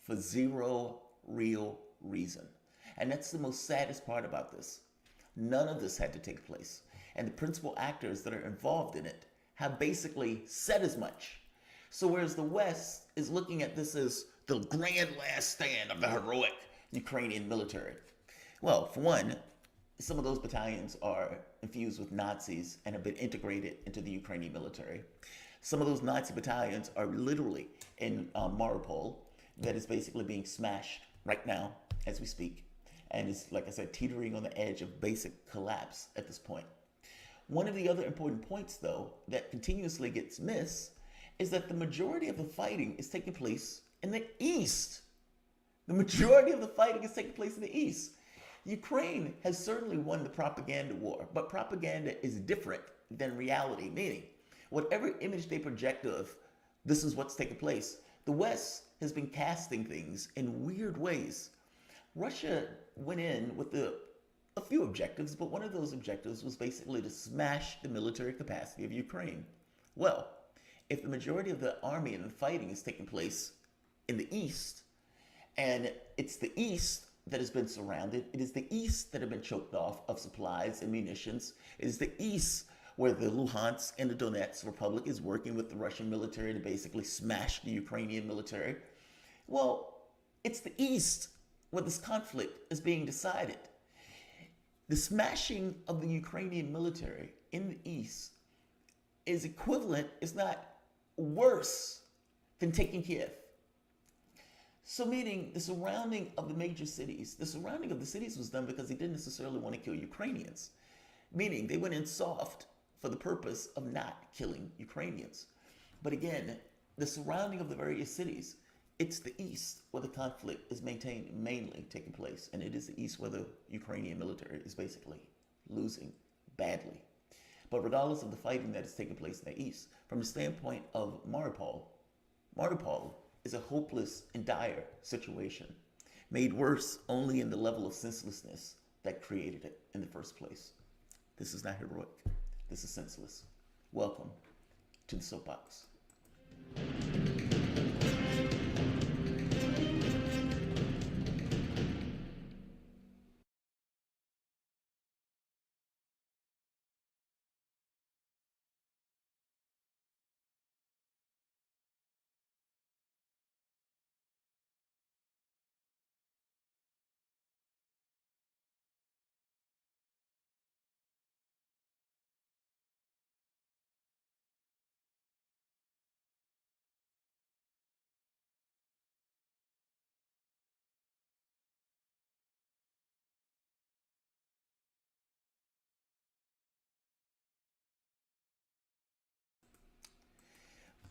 for zero real reason. And that's the most saddest part about this. None of this had to take place. And the principal actors that are involved in it have basically said as much. So whereas the West is looking at this as the grand last stand of the heroic Ukrainian military, well, for one, some of those battalions are infused with Nazis and have been integrated into the Ukrainian military. Some of those Nazi battalions are literally in Mariupol, that is basically being smashed right now as we speak, and is, like I said, teetering on the edge of basic collapse at this point. One of the other important points, though, that continuously gets missed is that the majority of the fighting is taking place in the East. The majority of the fighting is taking place in the East. Ukraine has certainly won the propaganda war, but propaganda is different than reality, meaning whatever image they project of this is what's taking place, the West has been casting things in weird ways. Russia went in with a few objectives, but one of those objectives was basically to smash the military capacity of Ukraine. Well, if the majority of the army and the fighting is taking place in the East, and it's the East that has been surrounded, it is the East that have been choked off of supplies and munitions, it is the East where the Luhansk and the Donetsk Republic is working with the Russian military to basically smash the Ukrainian military. Well, it's the East where this conflict is being decided. The smashing of the Ukrainian military in the East is equivalent, is not worse than taking Kiev. So meaning the surrounding of the major cities, the surrounding of the cities was done because they didn't necessarily want to kill Ukrainians. Meaning they went in soft for the purpose of not killing Ukrainians. But again, the surrounding of the various cities, it's the East where the conflict is mainly taking place. And it is the East where the Ukrainian military is basically losing badly. But regardless of the fighting that is taking place in the East, from the standpoint of Mariupol, Mariupol is a hopeless and dire situation, made worse only in the level of senselessness that created it in the first place. This is not heroic. This is senseless. Welcome to the Soapbox.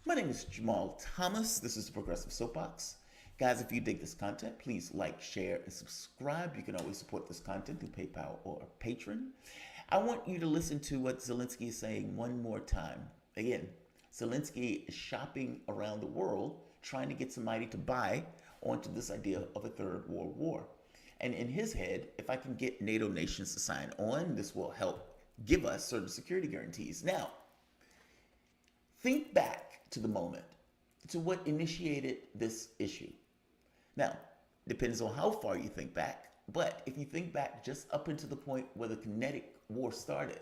My name is Jamal Thomas. This is the Progressive Soapbox. Guys, if you dig this content, please like, share, and subscribe. You can always support this content through PayPal or Patreon. I want you to listen to what Zelensky is saying one more time. Again, Zelensky is shopping around the world trying to get somebody to buy onto this idea of a third world war. And in his head, if I can get NATO nations to sign on, this will help give us certain security guarantees. Now, think back to the moment, to what initiated this issue. Now, depends on how far you think back, but if you think back just up until the point where the kinetic war started,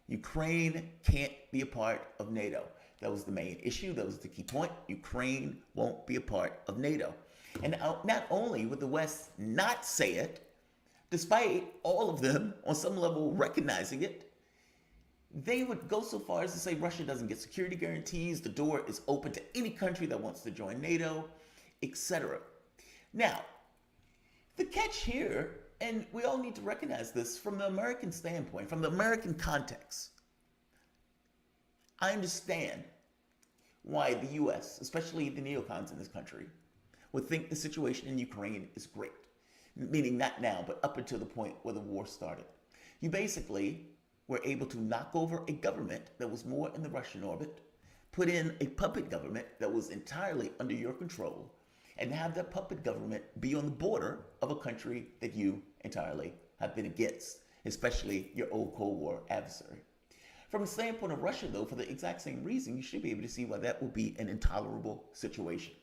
Ukraine can't be a part of NATO. That was the main issue. That was the key point. Ukraine won't be a part of NATO. And not only would the West not say it, despite all of them on some level recognizing it, they would go so far as to say Russia doesn't get security guarantees, the door is open to any country that wants to join NATO, etc. Now, the catch here, and we all need to recognize this from the American standpoint, from the American context, I understand why the US, especially the neocons in this country, would think the situation in Ukraine is great. Meaning not now, but up until the point where the war started. You basically were able to knock over a government that was more in the Russian orbit, put in a puppet government that was entirely under your control, and have that puppet government be on the border of a country that you entirely have been against, especially your old Cold War adversary. From the standpoint of Russia, though, for the exact same reason, you should be able to see why that will be an intolerable situation.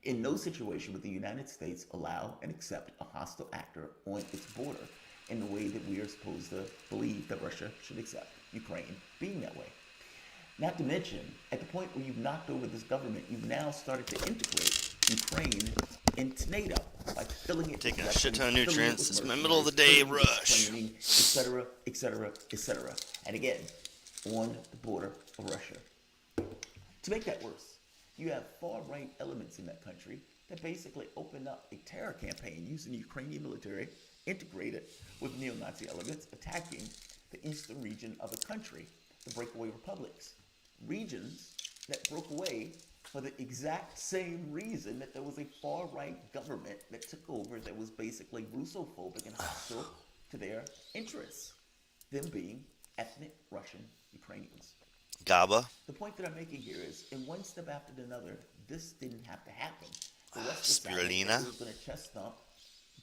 In no situation would the United States allow and accept a hostile actor on its border in the way that we are supposed to believe that Russia should accept Ukraine being that way. Not to mention, at the point where you've knocked over this government, you've now started to integrate Ukraine into NATO by filling it Taking a with shit ton of weapons, filling it nutrients. with It's my middle of the day mercenaries, filling it with rush. training, etc., etc., etc. And again, on the border of Russia. To make that worse, you have far-right elements in that country that basically open up a terror campaign using the Ukrainian military, integrated with neo-Nazi elements, attacking the eastern region of the country, the breakaway republics. Regions that broke away for the exact same reason that there was a far-right government that took over that was basically Russophobic and hostile to their interests, them being ethnic Russian Ukrainians. GABA. The point that I'm making here is, in one step after another, this didn't have to happen. The West decided Spirulina. that it was going to chest thump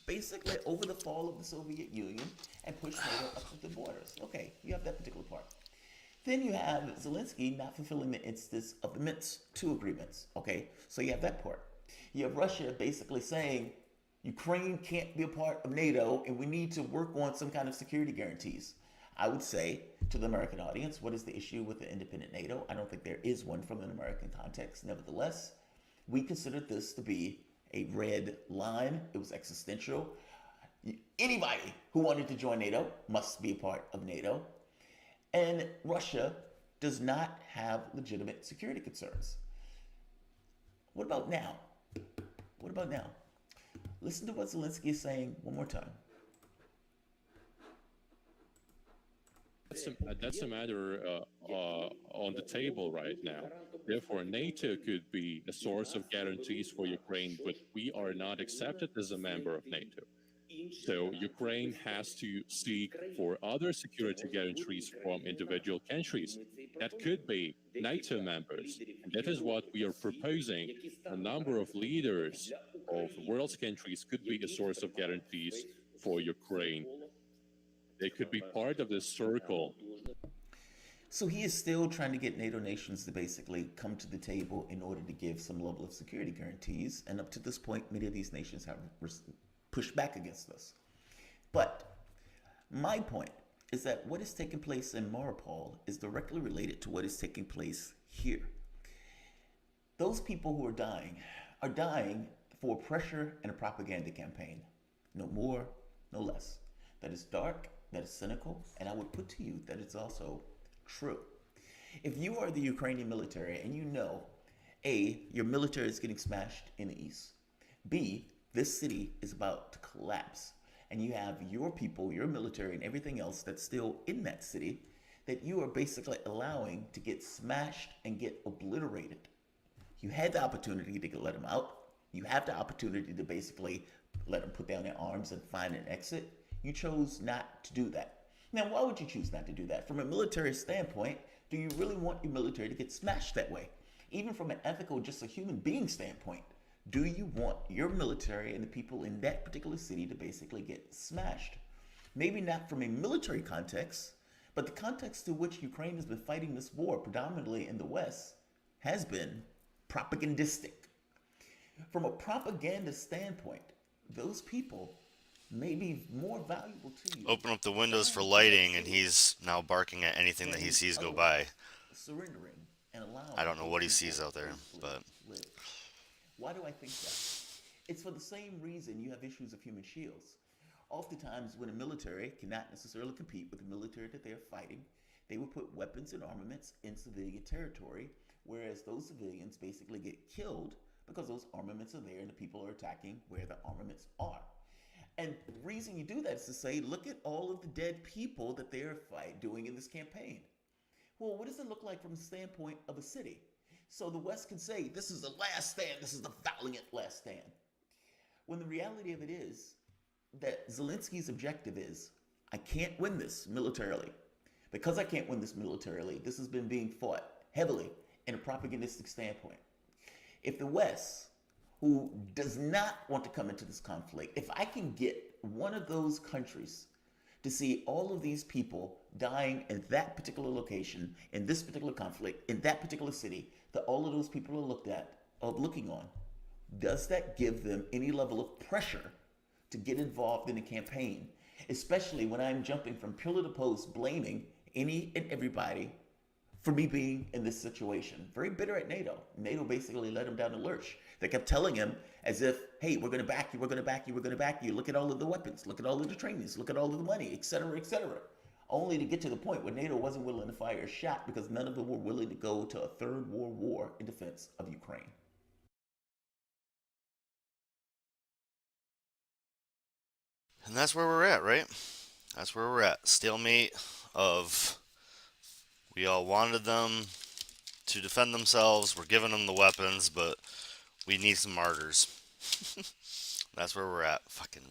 basically over the fall of the Soviet Union and push NATO up to the borders. Okay, you have that particular part. Then you have Zelensky not fulfilling the instance of the Minsk II agreements. Okay, so you have that part. You have Russia basically saying Ukraine can't be a part of NATO and we need to work on some kind of security guarantees. I would say to the American audience, what is the issue with the independent NATO? I don't think there is one from an American context. Nevertheless, we considered this to be a red line. It was existential. Anybody who wanted to join NATO must be a part of NATO. And Russia does not have legitimate security concerns. What about now? What about now? Listen to what Zelensky is saying one more time. That's a matter on the table right now. Therefore, NATO could be a source of guarantees for Ukraine, but we are not accepted as a member of NATO. So Ukraine has to seek for other security guarantees from individual countries that could be NATO members. And that is what we are proposing. A number of leaders of the world's countries could be a source of guarantees for Ukraine. They could be part of this circle. So he is still trying to get NATO nations to basically come to the table in order to give some level of security guarantees. And up to this point, many of these nations have pushed back against this. But my point is that what is taking place in Mariupol is directly related to what is taking place here. Those people who are dying for pressure and a propaganda campaign. No more, no less. That is dark, that is cynical, and I would put to you that it's also true. If you are the Ukrainian military and you know, A, your military is getting smashed in the east, B, this city is about to collapse, and you have your people, your military, and everything else that's still in that city that you are basically allowing to get smashed and get obliterated. You had the opportunity to let them out. You have the opportunity to basically let them put down their arms and find an exit. You chose not to do that. Now, why would you choose not to do that? From a military standpoint, do you really want your military to get smashed that way? Even from an ethical, just a human being standpoint, do you want your military and the people in that particular city to basically get smashed? Maybe not from a military context, but the context to which Ukraine has been fighting this war, predominantly in the West, has been propagandistic. From a propaganda standpoint, those people may be more valuable to you. Open up the windows for lighting, and he's now barking at anything that he sees go by. Surrendering and allowing. I don't know what he sees out there, but live. Why do I think that? It's for the same reason you have issues of human shields. Oftentimes, when a military cannot necessarily compete with the military that they're fighting, they will put weapons and armaments in civilian territory, whereas those civilians basically get killed because those armaments are there and the people are attacking where the armaments are. And the reason you do that is to say, look at all of the dead people that they're doing in this campaign. Well, what does it look like from the standpoint of a city? So the West can say, this is the last stand, this is the valiant last stand. When the reality of it is that Zelensky's objective is, I can't win this militarily. Because I can't win this militarily, this has been being fought heavily in a propagandistic standpoint. If the West, who does not want to come into this conflict, if I can get one of those countries to see all of these people dying in that particular location, in this particular conflict, in that particular city, that all of those people are looking on, does that give them any level of pressure to get involved in a campaign? Especially when I'm jumping from pillar to post, blaming any and everybody for me being in this situation. Very bitter at NATO. NATO basically let him down the lurch. They kept telling him as if, hey, we're going to back you, we're going to back you, we're going to back you. Look at all of the weapons, look at all of the trainings, look at all of the money, etc., etc. Only to get to the point where NATO wasn't willing to fire a shot because none of them were willing to go to a third world war in defense of Ukraine. and that's where we're at, right? That's where we're at. Stalemate of we all wanted them to defend themselves. We're giving them the weapons, but we need some martyrs. That's where we're at. Fucking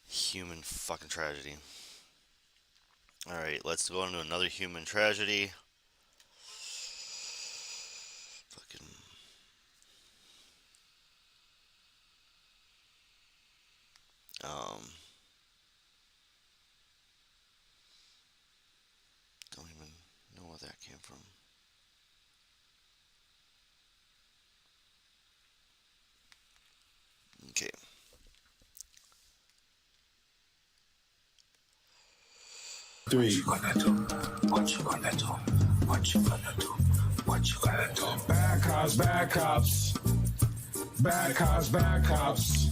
human fucking tragedy. Alright, let's go into another human tragedy. Fucking. Don't even know where that came from. Okay. What you gonna do? What you gonna do? What you gonna do? What you gonna do? Bad cops, bad cops. Bad cops, bad cops.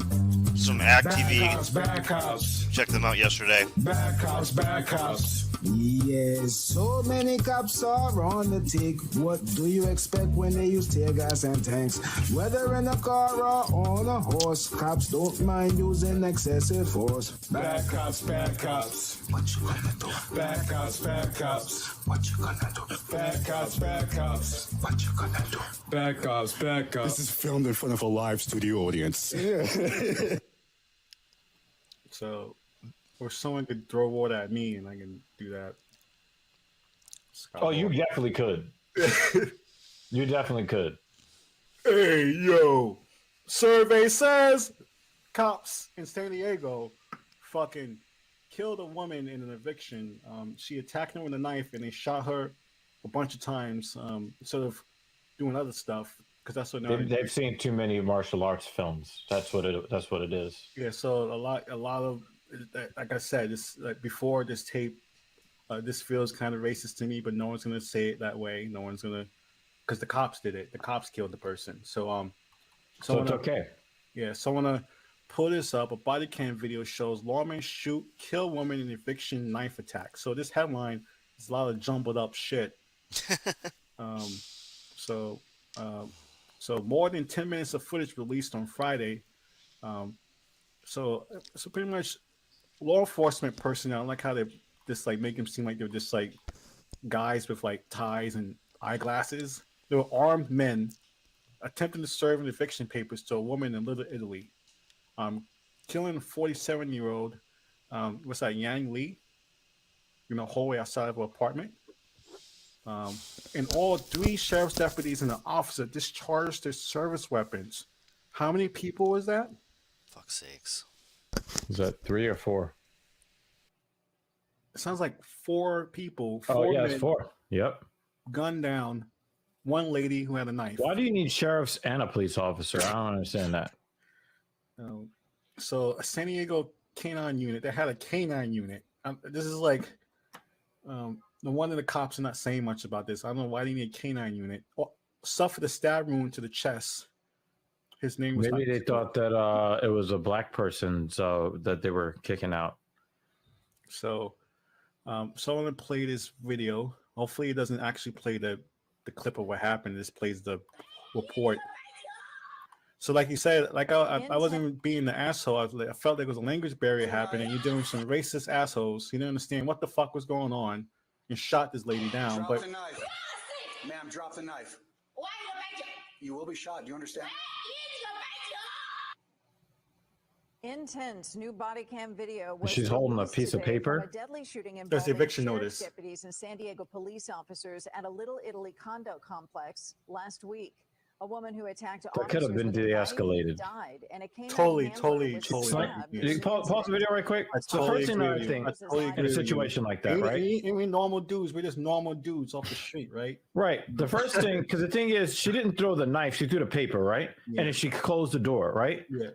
Some Act Bad TV. cops, bad cops. Check them out yesterday. Bad cops, bad cops. Yes, so many cops are on the tick. What do you expect when they use tear gas and tanks? Whether in a car or on a horse, cops don't mind using excessive force. Bad cops, bad cops. What you gonna do? Bad cops, bad cops. What you gonna do? Bad cops, bad cops. What you gonna do? Bad cops, bad cops. This is filmed in front of a live studio audience. So, or someone could throw water at me and I can do that. Oh, you definitely could. You definitely could. Hey, yo. Survey says cops in San Diego fucking killed a woman in an eviction. She attacked her with a knife and they shot her a bunch of times instead of doing other stuff. Because that's what they've seen too many martial arts films. That's what it is. Yeah, so a lot of, like I said, this like before this tape, this feels kind of racist to me, but no one's gonna say it that way. No one's gonna, because the cops did it. The cops killed the person. So so it's okay. Yeah, so I wanna pull this up. A body cam video shows lawman shoot, kill woman in eviction knife attack. So this headline is a lot of jumbled up shit. So more than 10 minutes of footage released on Friday. So pretty much law enforcement personnel, I like how they just like make them seem like they're just like guys with like ties and eyeglasses. They were armed men attempting to serve an eviction papers to a woman in Little Italy, killing a 47-year-old, what's that, Yang Lee, in a hallway outside of an apartment. And all 3 sheriff's deputies and an officer discharged their service weapons. How many people was that? Fuck's sakes. Is that 3 or 4? It sounds like 4 people. 4 Oh, yeah, men, it's 4. Yep. gunned down, one lady who had a knife. Why do you need sheriffs and a police officer? I don't understand that. So a San Diego canine unit, they had a canine unit. This is like, the one of the cops are not saying much about this. I don't know why they need a canine unit. Suffered a stab wound to the chest. His name was. Maybe they thought that it was a black person, so that they were kicking out. So, someone play this video. Hopefully, it doesn't actually play the clip of what happened. This plays the report. So, like you said, like I wasn't being the asshole. I felt there was a language barrier happening. You're doing some racist assholes. You didn't understand what the fuck was going on, and shot this lady down. Drop But the knife, ma'am. Drop the knife. You will be shot. Do you understand? Intense new body cam video. Was She's holding a piece of today paper. from a deadly shooting There's the involving eviction sheriff's notice. deputies and San Diego police officers at a Little Italy condo complex last week. A woman who attacked That could have been de-escalated. Died, and a canine Totally. handler was Like, stabbed. you can pause the video right quick. I It's the totally first thing agree I with you. think I totally agree in a with you. situation like that, right? And we normal dudes. We're just normal dudes off the street, right? Right. The first thing, because the thing is, she didn't throw the knife; she threw the paper, right? Yeah. And then she closed the door, right? Yeah.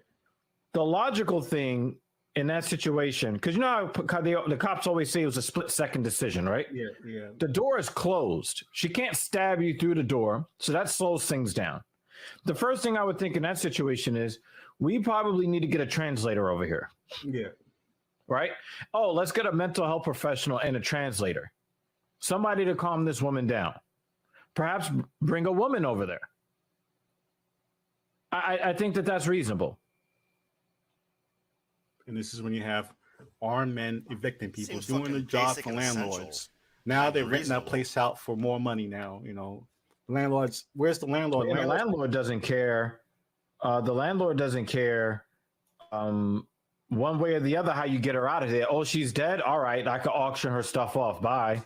The logical thing in that situation, because you know how the cops always say it was a split-second decision, right? Yeah. Yeah. The door is closed. She can't stab you through the door, so that slows things down. The first thing I would think in that situation is we probably need to get a translator over here, Yeah. right? Oh, let's get a mental health professional and a translator, somebody to calm this woman down. Perhaps bring a woman over there. I think that that's reasonable. And this is when you have armed men evicting people, Seems doing the fucking job basic for and landlords. essential. Now they're And renting that reasonable. place out for more money now, you know. Landlords, where's the landlord? And the landlord doesn't care. The landlord doesn't care one way or the other how you get her out of there. Oh, she's dead? All right, I can auction her stuff off. Bye.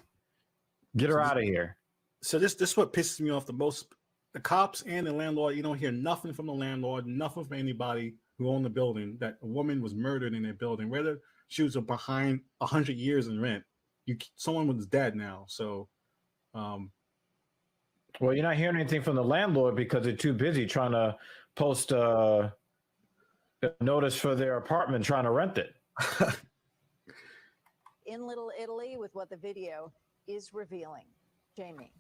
Get her out of here. So this is what pisses me off the most. The cops and the landlord, you don't hear nothing from the landlord, nothing from anybody who owned the building, that a woman was murdered in their building. Whether she was behind 100 years in rent, someone was dead now. So, Well, you're not hearing anything from the landlord because they're too busy trying to post a notice for their apartment trying to rent it. In Little Italy with what the video is revealing. Jamie.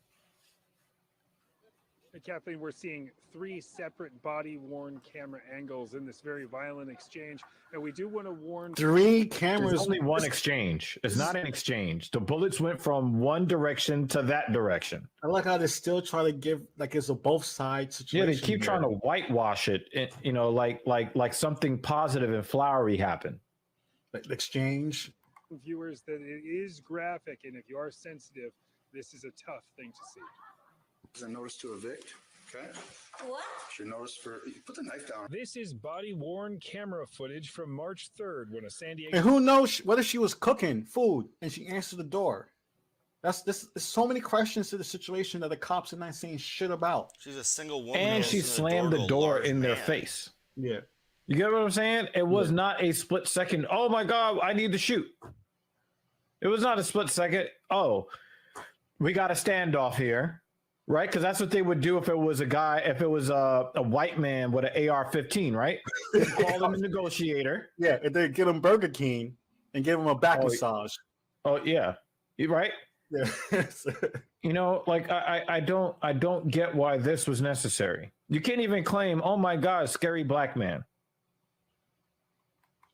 Kathleen, we're seeing 3 separate body-worn camera angles in this very violent exchange, and we do want to warn. 3 cameras. There's only one exchange. It's not an exchange. The bullets went from one direction to that direction. I like how they still try to give like it's a both sides situation. Yeah, they keep trying to whitewash it. You know, like something positive and flowery happened. Like the exchange. Viewers, that it is graphic, and if you are sensitive, this is a tough thing to see. There's a notice to evict. Okay. What? Your notice for put the knife down. This is body-worn camera footage from March 3rd when a San Diego. And who knows whether she was cooking food and she answered the door. There's so many questions to the situation that the cops are not saying shit about. She's a single woman. And she slammed the door in their face. Yeah. You get what I'm saying? It was not a split second. Oh my God, I need to shoot. It was not a split second. Oh, we got a standoff here. Right, because that's what they would do if it was a guy, if it was a white man with an AR-15, right? They'd call him a negotiator. Yeah, and they get him Burger King and give him a back massage. Oh yeah, right. Yeah. You know, like I don't get why this was necessary. You can't even claim, oh my God, scary black man.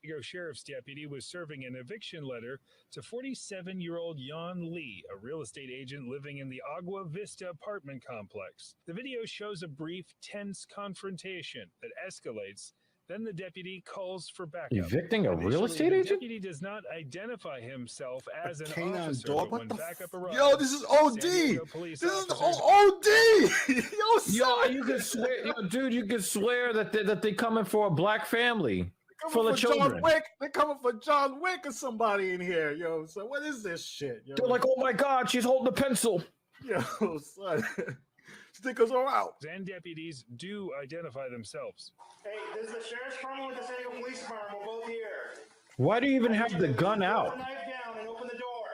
Chicago Sheriff's deputy was serving an eviction letter to 47-year-old Yan Lee, a real estate agent living in the Agua Vista apartment complex. The video shows a brief, tense confrontation that escalates Then the deputy calls for backup. Evicting a real Initially, estate the agent? deputy does not identify himself as an canine officer, dog? but What when the backup f- arrives, Yo, this is OD. San Diego police This is officers OD. Yo, you can swear, yo, dude, you can swear that they coming for a black family full of children. John Wick. They're coming for John Wick or somebody in here, yo. So what is this shit? Yo? They're like, oh my God, she's holding a pencil. yo, son. Stickers are out. and deputies do identify themselves. Hey, this is the sheriff's department with the San Diego Police Department. We're both here. Why do you even have the gun Put the out? knife down and open the door.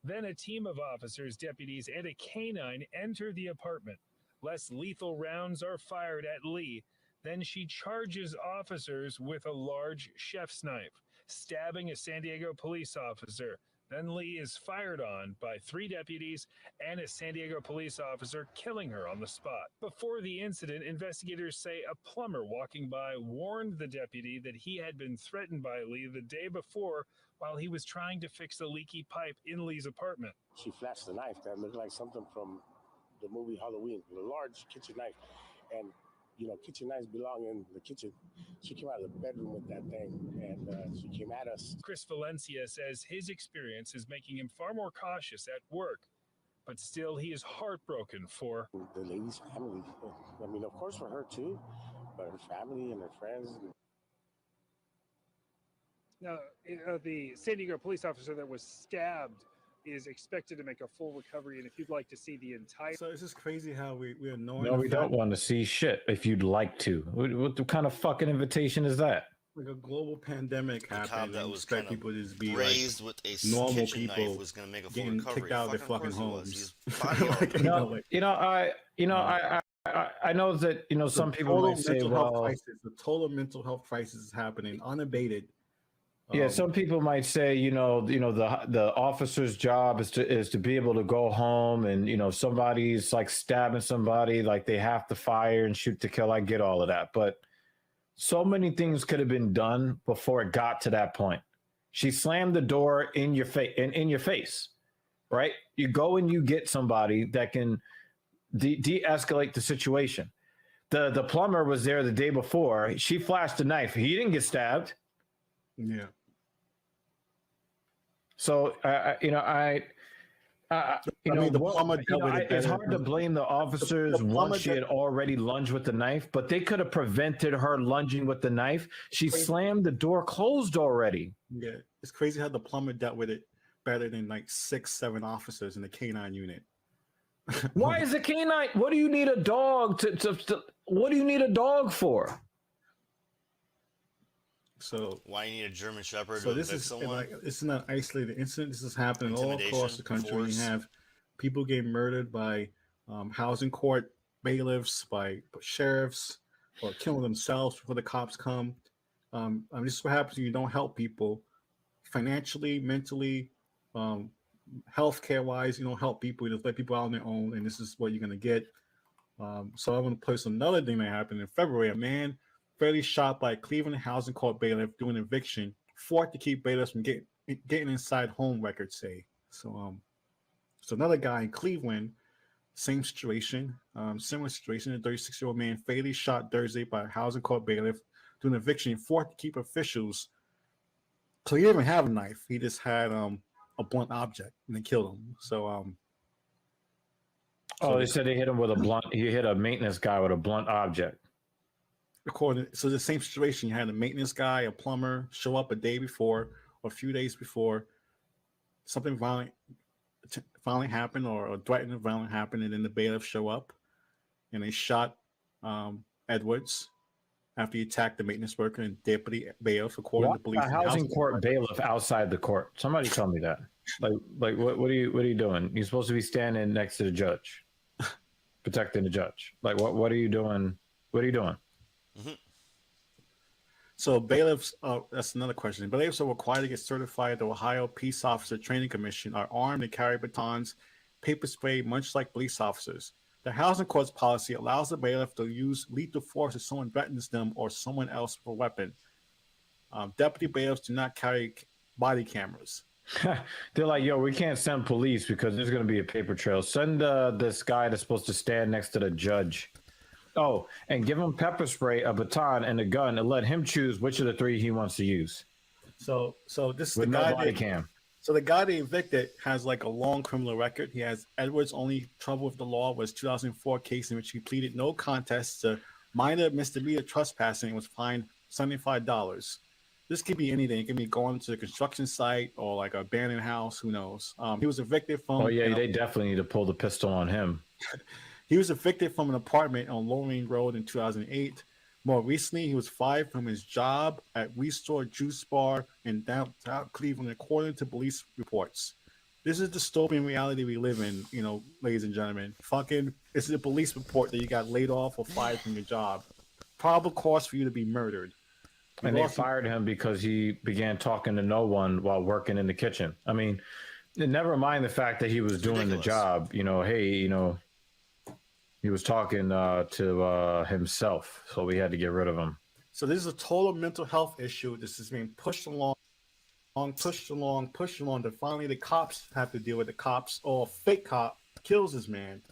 Then a team of officers, deputies, and a canine enter the apartment. Less lethal rounds are fired at Lee. Then she charges officers with a large chef's knife, stabbing a San Diego police officer. Then Lee is fired on by 3 deputies and a San Diego police officer, killing her on the spot. Before the incident, investigators say a plumber walking by warned the deputy that he had been threatened by Lee the day before while he was trying to fix a leaky pipe in Lee's apartment. She flashed the knife that looked like something from the movie Halloween, the large kitchen knife. And, you know, kitchen knives belong in the kitchen. She came out of the bedroom with that thing, and she came at us. Chris Valencia says his experience is making him far more cautious at work, but still he is heartbroken for the lady's family. I mean, of course for her too, but her family and her friends. Now, the San Diego police officer that was stabbed is expected to make a full recovery, and if you'd like to see the entire... So it's just crazy how we're annoying. No, we don't want to see shit if you'd like to. What kind of fucking invitation is that? Like a global pandemic cop happened, that and was expect kind of people to just be raised like with a normal kitchen knife people was gonna make a full getting recovery. kicked out of their Fucking fucking course he was. homes. He's Like, I know that some people might say, well, the total mental health crisis is happening unabated. Yeah, some people might say, the officer's job is to be able to go home, and somebody's like stabbing somebody, like they have to fire and shoot to kill. I get all of that, but so many things could have been done before it got to that point. She slammed the door in your face, in your face, right? You go and you get somebody that can de-escalate the situation. The plumber was there the day before. She flashed a knife. He didn't get stabbed. Yeah. So, it's hard to blame the officers once she had already lunged with the knife, but they could have prevented her lunging with the knife. She slammed the door closed already. Yeah, it's crazy how the plumber dealt with it better than like 6-7 officers in the canine unit. Why is the canine? What do you need a dog to what do you need a dog for? So why you need a German Shepherd? So to this evict is someone? like it's not an isolated incident. This is happening all across the country. force. You have people getting murdered by housing court bailiffs, by sheriffs, or killing themselves before the cops come. This is what happens when you don't help people financially, mentally, healthcare wise. You don't help people. You just let people out on their own, and this is what you're gonna get. So I'm gonna place another thing that happened in February. A man fairly shot by a Cleveland housing court bailiff doing eviction, fought to keep bailiffs from getting inside home, records say. So another guy in Cleveland, same situation, similar situation. A 36-year-old man fatally shot Thursday by a housing court bailiff doing eviction, fought to keep officials. So he didn't even have a knife. He just had a blunt object and they killed him. So they said they hit him with a blunt. He hit a maintenance guy with a blunt object. So the same situation, you had a maintenance guy, a plumber show up a day before or a few days before, something violent happened or threatened violent happened, and then the bailiff show up and they shot Edwards after he attacked the maintenance worker and deputy bailiff, according to police. A housing court bailiff outside the court. Somebody tell me that. Like what are you doing? You're supposed to be standing next to the judge, protecting the judge. Like what are you doing? What are you doing? Mm-hmm. So bailiffs, that's another question. Bailiffs are required to get certified at the Ohio Peace Officer Training Commission, are armed and carry batons, paper spray, much like police officers. The housing court's policy allows the bailiff to use lethal force if someone threatens them or someone else with a weapon. Deputy bailiffs do not carry body cameras. They're like, yo, we can't send police because there's going to be a paper trail. Send this guy that's supposed to stand next to the judge. Oh, and give him pepper spray, a baton, and a gun, and let him choose which of the three he wants to use. So this is With the no guy body that, cam. So the guy they evicted has like a long criminal record. He has Edwards' only trouble with the law was 2004 case in which he pleaded no contest to minor misdemeanor trespassing and was fined $75. This could be anything. It could be going to the construction site or like an abandoned house. Who knows? He was evicted from. Oh yeah, they definitely need to pull the pistol on him. He was evicted from an apartment on Lorraine Road in 2008. More recently, he was fired from his job at Restore Juice Bar in downtown Cleveland, according to police reports. This is the dystopian reality we live in, you know, ladies and gentlemen. This is a police report that you got laid off or fired from your job. Probable cause for you to be murdered. And they fired him because he began talking to no one while working in the kitchen. I mean, never mind the fact that he was doing the job. You know, hey, you know, he was talking to himself, so we had to get rid of him. So this is a total mental health issue. This is being pushed along, pushed along. Then finally the cops have to deal with the cops. Or a fake cop kills this man.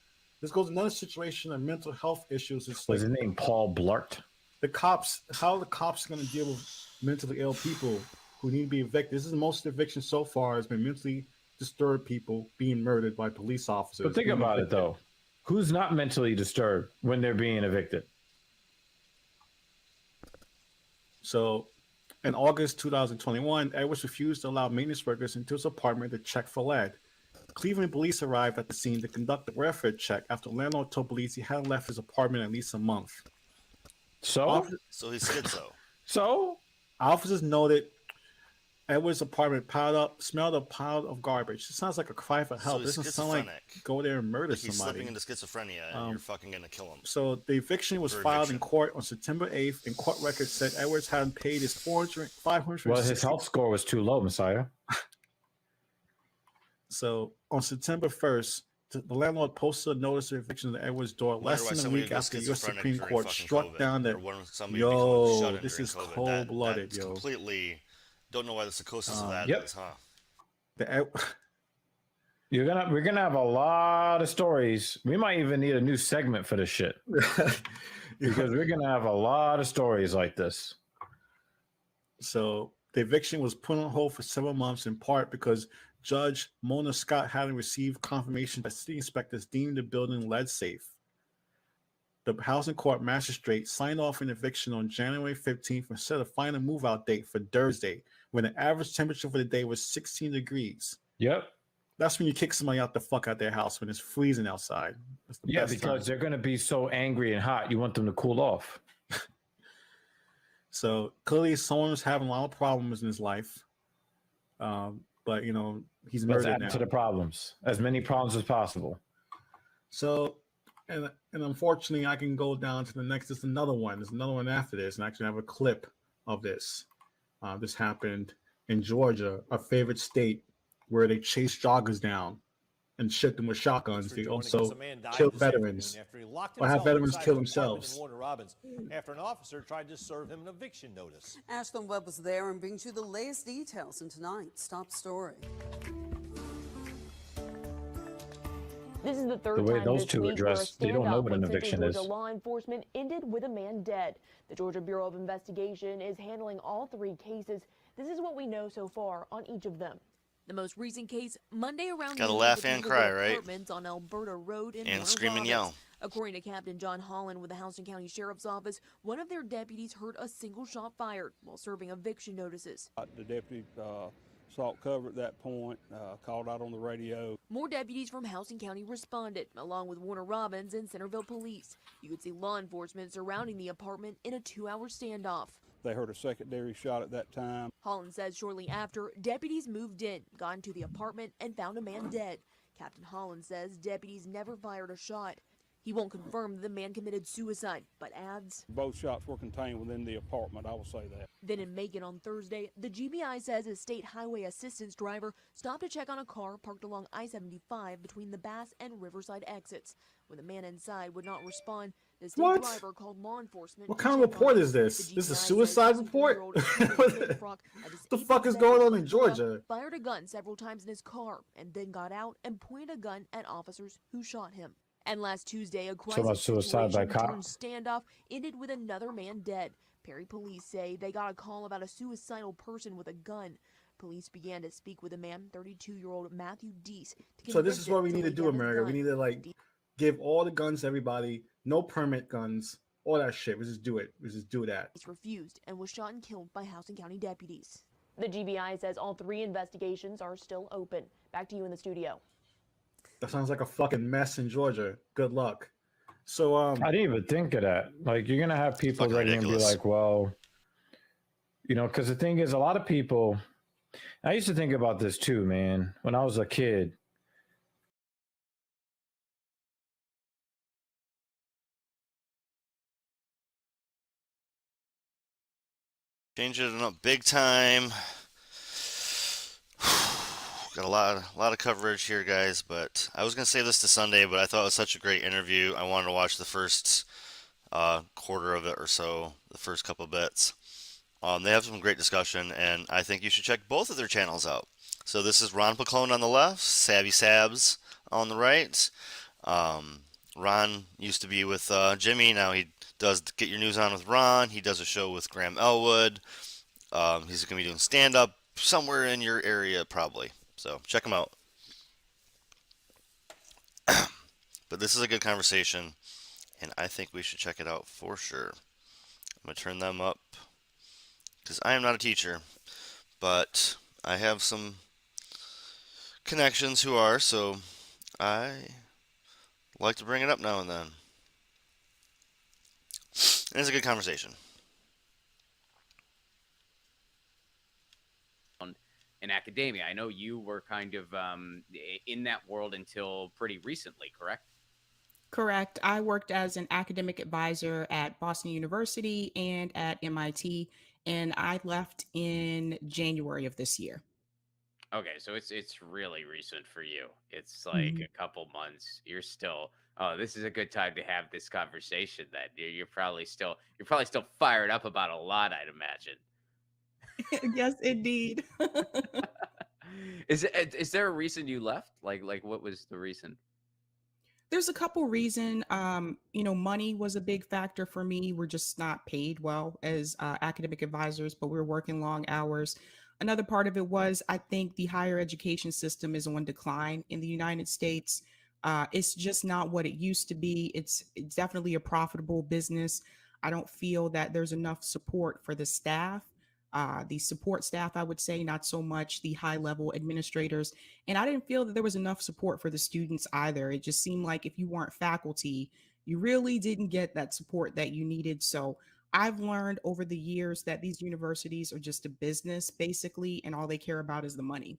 This goes another situation of mental health issues. It's Was his name Paul Blart? The cops, how are the cops going to deal with mentally ill people who need to be evicted? This is most evictions so far has been mentally disturbed people being murdered by police officers. But think about it though. Who's not mentally disturbed when they're being evicted? So in August 2021, Edwards refused to allow maintenance workers into his apartment to check for lead. Cleveland police arrived at the scene to conduct a welfare check after the landlord told police he hadn't left his apartment at least a month. So he's schizo. So officers noted Edwards' apartment smelled a pile of garbage. It sounds like a cry for help. So it doesn't sound like go there and murder like he's somebody. slipping into schizophrenia and you're fucking gonna kill him. So the eviction was filed in court on September 8th, and court records said Edwards hadn't paid his $500. Well, his health score was too low, Messiah. So on September 1st, the landlord posted a notice of eviction at Edwards' door less than a week after the U.S. Supreme Court struck down that, this is cold-blooded, that's yo. Completely don't know why the psychosis of that is, huh? We're gonna have a lot of stories. We might even need a new segment for this shit. Because we're gonna have a lot of stories like this. So the eviction was put on hold for several months, in part because Judge Mona Scott hadn't received confirmation that city inspectors deemed the building lead safe. The housing court magistrate signed off an eviction on January 15th and set a final move-out date for Thursday, when the average temperature for the day was 16 degrees. Yep. That's when you kick somebody out their house when it's freezing outside. Yeah, because they're going to be so angry and hot. You want them to cool off. So clearly someone was having a lot of problems in his life. But, you know, he's murdered now. Let's add to the problems. As many problems as possible. So, and unfortunately, I can go down to the next. There's another one. There's another one after this. And I actually have a clip of this. This happened in Georgia, our favorite state, where they chase joggers down and shoot them with shotguns. They also kill veterans or have veterans kill themselves. After an officer tried to serve him an eviction notice. Ashlyn Webb was there and brings you the latest details in tonight's top story. This is the third way time those this two week where a address, they don't know standoff what an with eviction Georgia is. law enforcement ended with a man dead. The Georgia Bureau of Investigation is handling all three cases. This is what we know so far on each of them. The most recent case, Monday around Gotta noon laugh with the and Google cry, right? apartments on Alberta Road in And Warner scream and Robins. yell. According to Captain John Holland with the Houston County Sheriff's Office, one of their deputies heard a single shot fired while serving eviction notices. The deputy sought cover at that point, called out on the radio. More deputies from Houston County responded, along with Warner Robins and Centerville Police. You could see law enforcement surrounding the apartment in a 2-hour standoff. They heard a secondary shot at that time. Holland says shortly after, deputies moved in, got into the apartment, and found a man dead. Captain Holland says deputies never fired a shot. He won't confirm the man committed suicide, but adds, Both shots were contained within the apartment, I will say that. Then in Macon on Thursday, the GBI says a state highway assistance driver stopped to check on a car parked along I-75 between the Bass and Riverside exits. When the man inside would not respond, the state driver called law enforcement. What kind of report is this? This is a suicide report? What the fuck is going on in Georgia? Fired a gun several times in his car and then got out and pointed a gun at officers who shot him. And last Tuesday, a So crisis much suicide by situation cop. turned standoff ended with another man dead. Perry police say they got a call about a suicidal person with a gun. Police began to speak with a man, 32-year-old Matthew Deese, to So this convince is him what we to need to lay do, down his America. We gun. need to like give all the guns to everybody, no permit guns, all that shit. We just do it. We just do that. Deese refused and was shot and killed by Houston County deputies. The GBI says all 3 investigations are still open. Back to you in the studio. That sounds like a fucking mess in Georgia. Good luck. So I didn't even think of that. Like, you're gonna have people that are gonna be ridiculous. like, well, because the thing is, a lot of people. I used to think about this too, man. When I was a kid, Changing it up big time. Got a lot of coverage here, guys. But I was gonna save this to Sunday, but I thought it was such a great interview. I wanted to watch the first quarter of it or so, the first couple bits. They have some great discussion, and I think you should check both of their channels out. So this is Ron Paclone on the left, Savvy Sabs on the right. Ron used to be with Jimmy. Now he does Get Your News On with Ron. He does a show with Graham Elwood. He's going to be doing stand-up somewhere in your area probably. So check him out. But this is a good conversation, and I think we should check it out for sure. I'm going to turn them up because I am not a teacher, but I have some connections who are, so I like to bring it up now and then. And it's a good conversation. In academia, I know you were kind of in that world until pretty recently, correct? Correct. I worked as an academic advisor at Boston University and at MIT, and I left in January of this year. Okay, so it's really recent for you. It's like a couple months. You're still. Oh, this is a good time to have this conversation. Then you're probably still fired up about a lot, I'd imagine. Yes, indeed. Is there a reason you left? Like what was the reason? There's a couple reason. Money was a big factor for me. We're just not paid well as academic advisors, but we're working long hours. Another part of it was I think the higher education system is on decline in the United States. It's just not what it used to be. It's definitely a profitable business. I don't feel that there's enough support for the staff. The support staff, I would say, not so much the high level administrators. And I didn't feel that there was enough support for the students either. It just seemed like if you weren't faculty, you really didn't get that support that you needed. So I've learned over the years that these universities are just a business, basically, and all they care about is the money.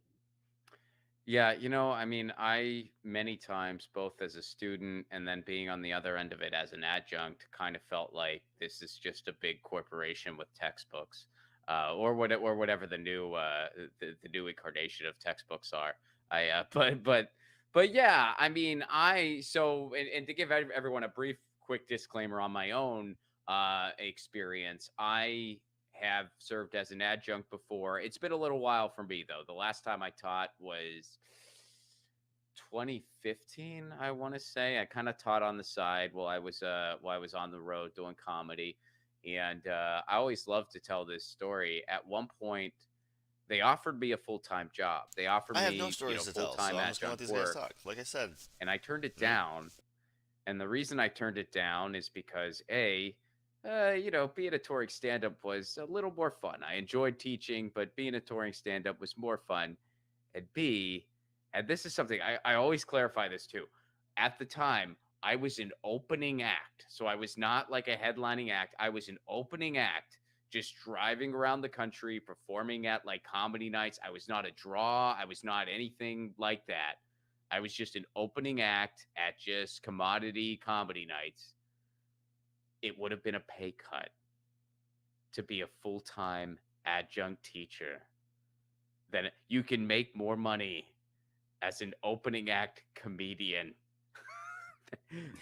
Yeah, I mean, I many times, both as a student and then being on the other end of it as an adjunct, kind of felt like this is just a big corporation with textbooks, or whatever the new incarnation of textbooks are. But yeah, I mean, and to give everyone a brief, quick disclaimer on my own experience, I have served as an adjunct before. It's been a little while for me though. The last time I taught was 2015, I want to say. I kind of taught on the side while I was on the road doing comedy, and I always love to tell this story. At one point, they offered me a full-time job. They offered I have me no stories to tell, so full-time I'm just gonna let adjunct these guys work, talk. Like I said, and I turned it down. And the reason I turned it down is because being a touring stand-up was a little more fun. I enjoyed teaching, but being a touring stand-up was more fun. And B, and this is something I always clarify this too. At the time, I was an opening act. So I was not like a headlining act. I was an opening act, just driving around the country, performing at like comedy nights. I was not a draw. I was not anything like that. I was just an opening act at just commodity comedy nights. It would have been a pay cut to be a full-time adjunct teacher. Then you can make more money as an opening act comedian.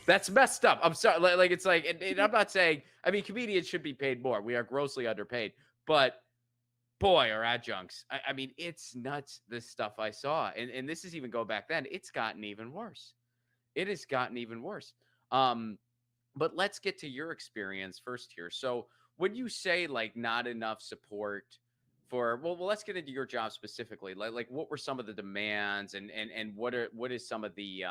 That's messed up. I'm sorry. Like it's like, and I'm not saying, I mean, comedians should be paid more. We are grossly underpaid, but boy, are adjuncts. I mean, it's nuts, this stuff I saw. And this is even go back then. It's gotten even worse. It has gotten even worse. But let's get to your experience first here. So when you say like not enough support for, well, let's get into your job specifically. Like what were some of the demands, and what is some of the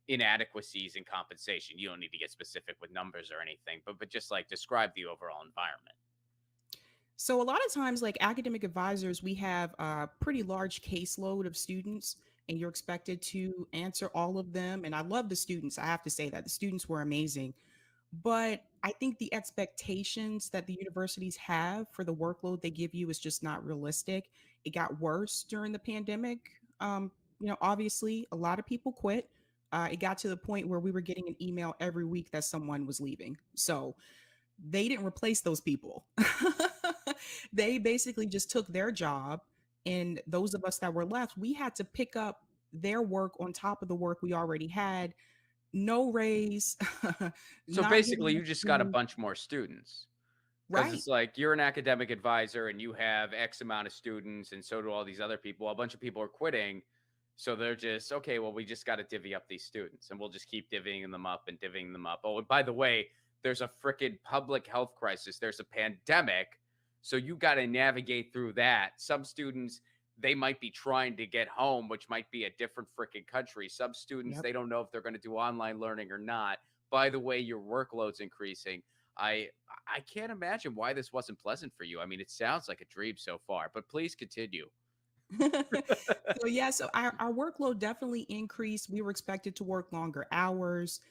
inadequacies in compensation? You don't need to get specific with numbers or anything, but just like describe the overall environment. So a lot of times, like academic advisors, we have a pretty large caseload of students, and you're expected to answer all of them. And I love the students. I have to say that the students were amazing. But I think the expectations that the universities have for the workload they give you is just not realistic. It got worse during the pandemic. Obviously, a lot of people quit. It got to the point where we were getting an email every week that someone was leaving. So they didn't replace those people. They basically just took their job, and those of us that were left, we had to pick up their work on top of the work we already had. No raise, So not getting basically, you much just got a food, bunch more students. Because right? it's like you're an academic advisor and you have X amount of students, and so do all these other people. A bunch of people are quitting. So they're just, okay, well, we just got to divvy up these students, and we'll just keep divvying them up and divvying them up. Oh, and by the way, there's a freaking public health crisis. There's a pandemic. So you got to navigate through that. Some students, they might be trying to get home, which might be a different freaking country. Some students, Yep. they don't know if they're going to do online learning or not. By the way, your workload's increasing. I I can't imagine why this wasn't pleasant for you. I mean, it sounds like a dream so far, but please continue. So yeah, so our workload definitely increased. We were expected to work longer hours.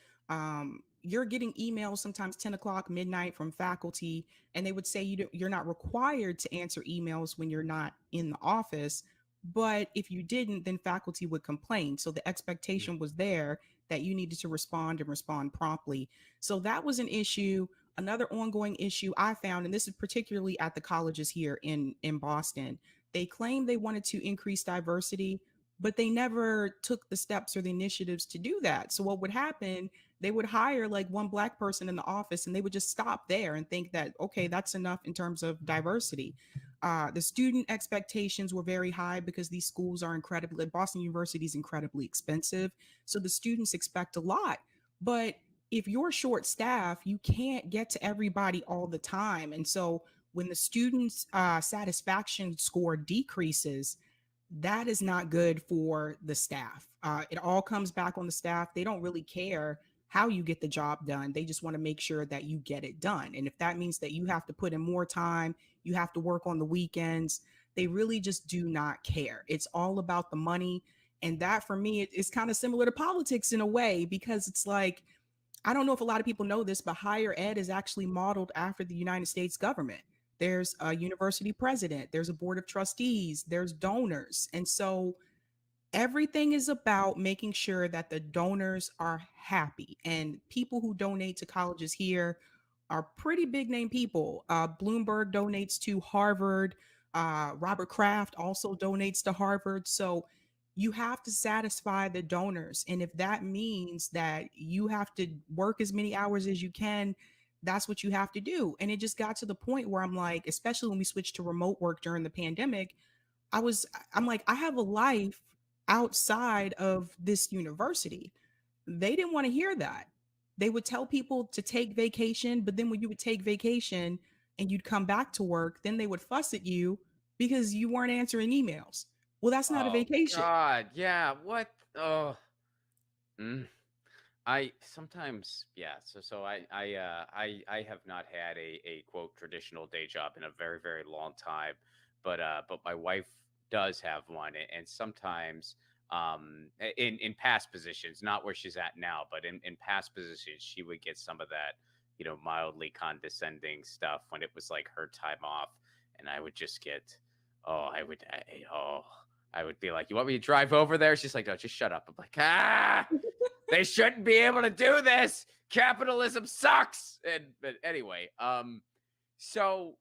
You're getting emails sometimes 10 o'clock midnight from faculty, and they would say you're not required to answer emails when you're not in the office. But if you didn't, then faculty would complain. So the expectation was there that you needed to respond and respond promptly. So that was an issue. Another ongoing issue I found, and this is particularly at the colleges here in Boston, they claimed they wanted to increase diversity, but they never took the steps or the initiatives to do that. So what would happen? They would hire like one Black person in the office, and they would just stop there and think that, okay, that's enough in terms of diversity. The student expectations were very high because these schools are incredibly, Boston University is incredibly expensive. So the students expect a lot. But if you're short staff, you can't get to everybody all the time. And so when the students' satisfaction score decreases, that is not good for the staff. It all comes back on the staff. They don't really care how you get the job done. They just want to make sure that you get it done. And if that means that you have to put in more time, you have to work on the weekends, they really just do not care. It's all about the money. And that for me, it's kind of similar to politics in a way, because it's like, I don't know if a lot of people know this, but higher ed is actually modeled after the United States government. There's a university president, there's a board of trustees, there's donors. And so everything is about making sure that the donors are happy. And people who donate to colleges here are pretty big name people. Bloomberg donates to Harvard. Robert Kraft also donates to Harvard. So you have to satisfy the donors. And if that means that you have to work as many hours as you can, that's what you have to do. And it just got to the point where I'm like, especially when we switched to remote work during the pandemic, I'm like, I have a life outside of this university. They didn't want to hear that. They would tell people to take vacation, but then when you would take vacation and you'd come back to work, then they would fuss at you because you weren't answering emails. Well, that's not a Oh vacation. God, yeah. What? Oh, mm. I sometimes, yeah. I have not had a quote traditional day job in a very very long time, but my wife does have one, and sometimes in past positions, not where she's at now, but in past positions, she would get some of that, mildly condescending stuff when it was like her time off, and I would just get, oh, I would be like, you want me to drive over there? She's like, no, just shut up. I'm like, they shouldn't be able to do this. Capitalism sucks. But anyway, so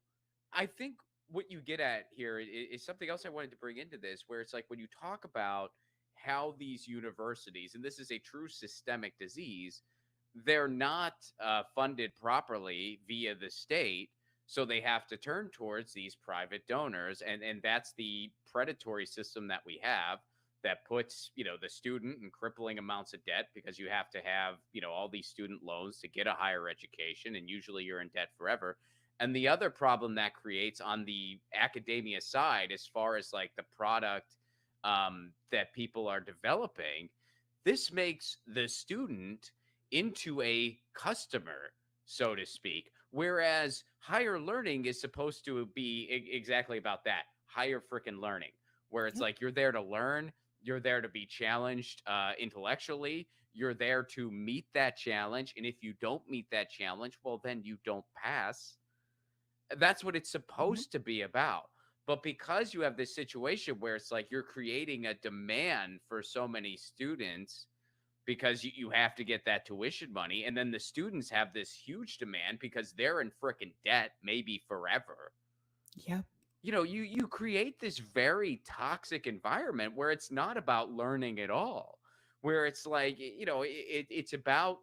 I think what you get at here is something else I wanted to bring into this, where it's like when you talk about how these universities, and this is a true systemic disease, they're not funded properly via the state. So they have to turn towards these private donors. And that's the predatory system that we have that puts, the student in crippling amounts of debt because you have to have, all these student loans to get a higher education, and usually you're in debt forever. And the other problem that creates on the academia side, as far as like the product that people are developing, this makes the student into a customer, so to speak. Whereas higher learning is supposed to be exactly about that, higher freaking learning, where it's like you're there to learn, you're there to be challenged intellectually, you're there to meet that challenge. And if you don't meet that challenge, well, then you don't pass. That's what it's supposed to be about. But because you have this situation where it's like you're creating a demand for so many students because you have to get that tuition money, and then the students have this huge demand because they're in freaking debt, maybe forever. Yeah. You create this very toxic environment where it's not about learning at all, where it's like, it's about,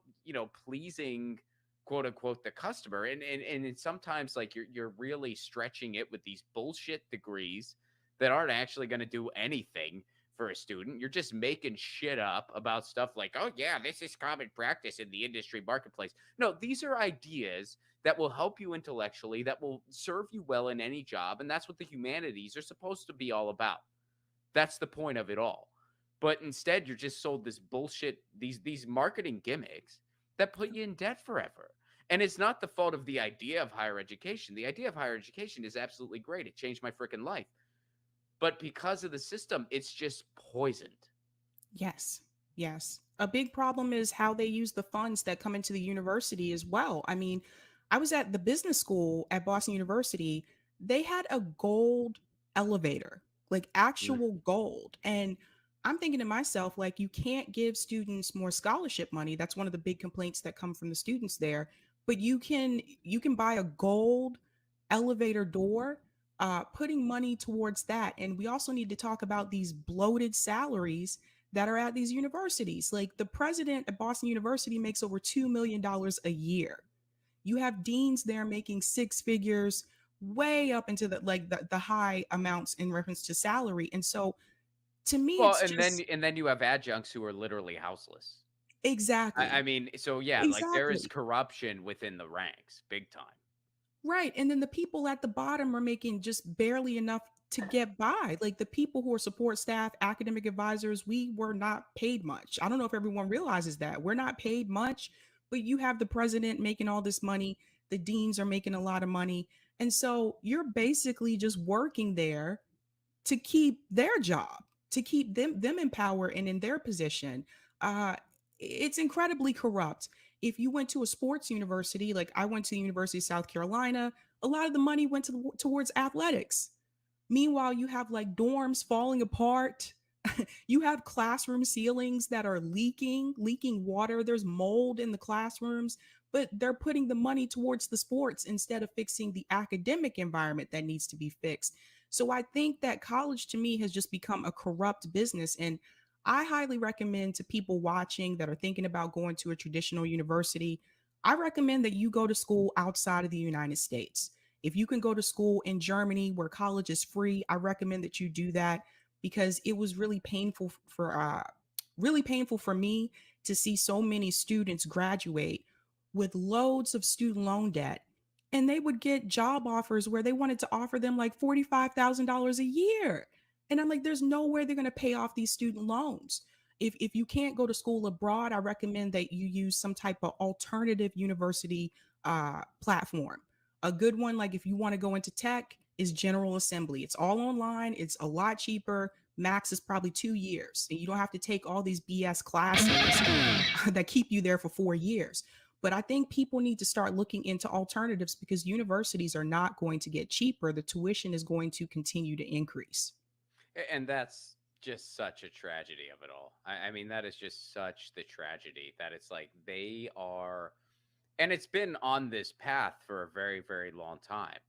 pleasing, quote unquote, the customer. And it's sometimes like you're really stretching it with these bullshit degrees that aren't actually going to do anything for a student. You're just making shit up about stuff like, oh yeah, this is common practice in the industry marketplace. No, these are ideas that will help you intellectually, that will serve you well in any job. And that's what the humanities are supposed to be all about. That's the point of it all. But instead, you're just sold this bullshit, these marketing gimmicks that put you in debt forever. And it's not the fault of the idea of higher education. The idea of higher education is absolutely great. It changed my freaking life. But because of the system, it's just poisoned. Yes. Yes. A big problem is how they use the funds that come into the university as well. I mean, I was at the business school at Boston University. They had a gold elevator, like actual gold. And I'm thinking to myself, like, you can't give students more scholarship money. That's one of the big complaints that come from the students there. But you can buy a gold elevator door, putting money towards that. And we also need to talk about these bloated salaries that are at these universities. Like the president at Boston University makes over $2 million a year. You have deans there making six figures, way up into the high amounts in reference to salary. And so to me, Well, it's just and then you have adjuncts who are literally houseless. I exactly. mean, so yeah, like there is Exactly. corruption within the ranks, big time. Right. And then the people at the bottom are making just barely enough to get by. Like the people who are support staff, academic advisors, we were not paid much. I don't know if everyone realizes that. We're not paid much, but you have the president making all this money. The deans are making a lot of money. And so you're basically just working there to keep their job, to keep them in power and in their position. It's incredibly corrupt. If you went to a sports university, like I went to the University of South Carolina, a lot of the money went towards athletics. Meanwhile, you have like dorms falling apart. You have classroom ceilings that are leaking water. There's mold in the classrooms, but they're putting the money towards the sports instead of fixing the academic environment that needs to be fixed. So I think that college to me has just become a corrupt business. And I highly recommend to people watching that are thinking about going to a traditional university, I recommend that you go to school outside of the United States. If you can go to school in Germany where college is free, I recommend that you do that because it was really painful for me to see so many students graduate with loads of student loan debt, and they would get job offers where they wanted to offer them like $45,000 a year. And I'm like, there's no way they're going to pay off these student loans. If you can't go to school abroad, I recommend that you use some type of alternative university platform. A good one, like if you want to go into tech, is General Assembly. It's all online. It's a lot cheaper. Max is probably 2 years, and you don't have to take all these BS classes that keep you there for 4 years. But I think people need to start looking into alternatives because universities are not going to get cheaper. The tuition is going to continue to increase. And that's just such a tragedy of it all. I mean, that is just such the tragedy that it's like they are, and it's been on this path for a very, very long time,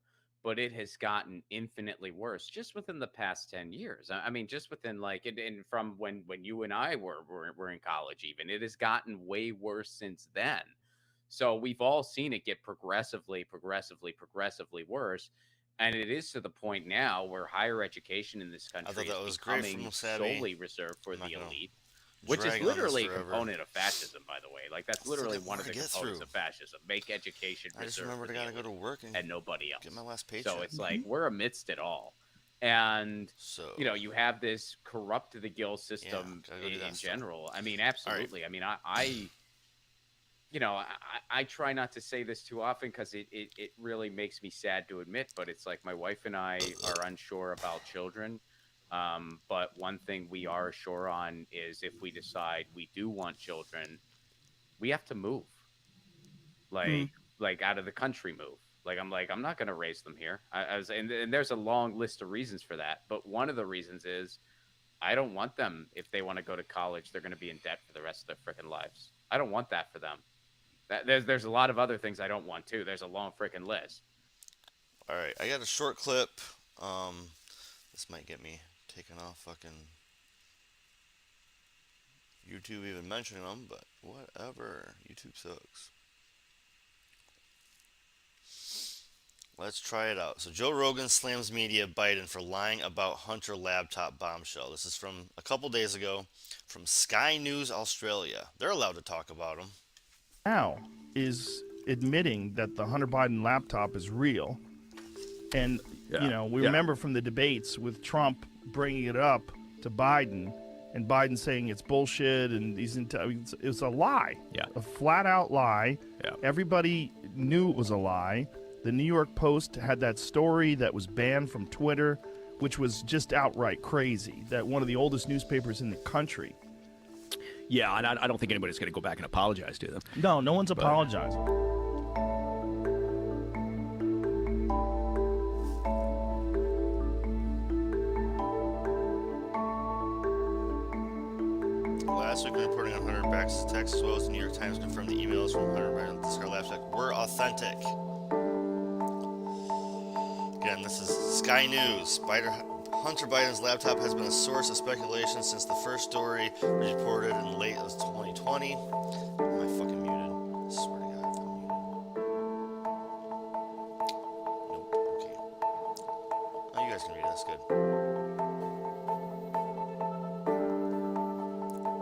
but it has gotten infinitely worse just within the past 10 years. I mean, just within like, and from when you and I were in college, even, it has gotten way worse since then. So we've all seen it get progressively worse. And it is to the point now where higher education in this country that is was great becoming from Savvy. solely reserved for I'm not the gonna elite, which is drag on this literally a forever. component of fascism, by the way. Like, that's Still literally got one more of the to get components through. of fascism. Make education I just reserved remembered for I the gotta go to elite work and nobody else. get my last paycheck. So it's like we're amidst it all. And, you know, you have this corrupt to the gill system gotta go do that in stuff. general. I mean, absolutely. I mean, I try not to say this too often because it really makes me sad to admit, but it's like my wife and I are unsure about children. But one thing we are sure on is if we decide we do want children, we have to move. Like out of the country move. I'm not going to raise them here. And there's a long list of reasons for that. But one of the reasons is I don't want them, if they want to go to college, they're going to be in debt for the rest of their freaking lives. I don't want that for them. There's a lot of other things I don't want too. There's a long freaking list. All right, I got a short clip. This might get me taken off fucking YouTube even mentioning them, but whatever. YouTube sucks. Let's try it out. So Joe Rogan slams media Biden for lying about Hunter laptop bombshell. This is from a couple days ago from Sky News Australia. They're allowed to talk about him. Now is admitting that the Hunter Biden laptop is real. And, you know, we remember from the debates with Trump bringing it up to Biden and Biden saying it's bullshit and it was a lie. Yeah. A flat out lie. Yeah. Everybody knew it was a lie. The New York Post had that story that was banned from Twitter, which was just outright crazy, that one of the oldest newspapers in the country. Yeah, and I don't think anybody's going to go back and apologize to them. No, no one's apologizing. Last week, reporting on Hunter Biden's attacks, as well as the New York Times confirmed the emails from Hunter Biden's discarded laptop were authentic. Again, this is Sky News. Hunter Biden's laptop has been a source of speculation since the first story was reported in late 2020. Am I fucking muted? I swear to God, if I'm muted. Nope. Okay. Oh, you guys can read it. That's good.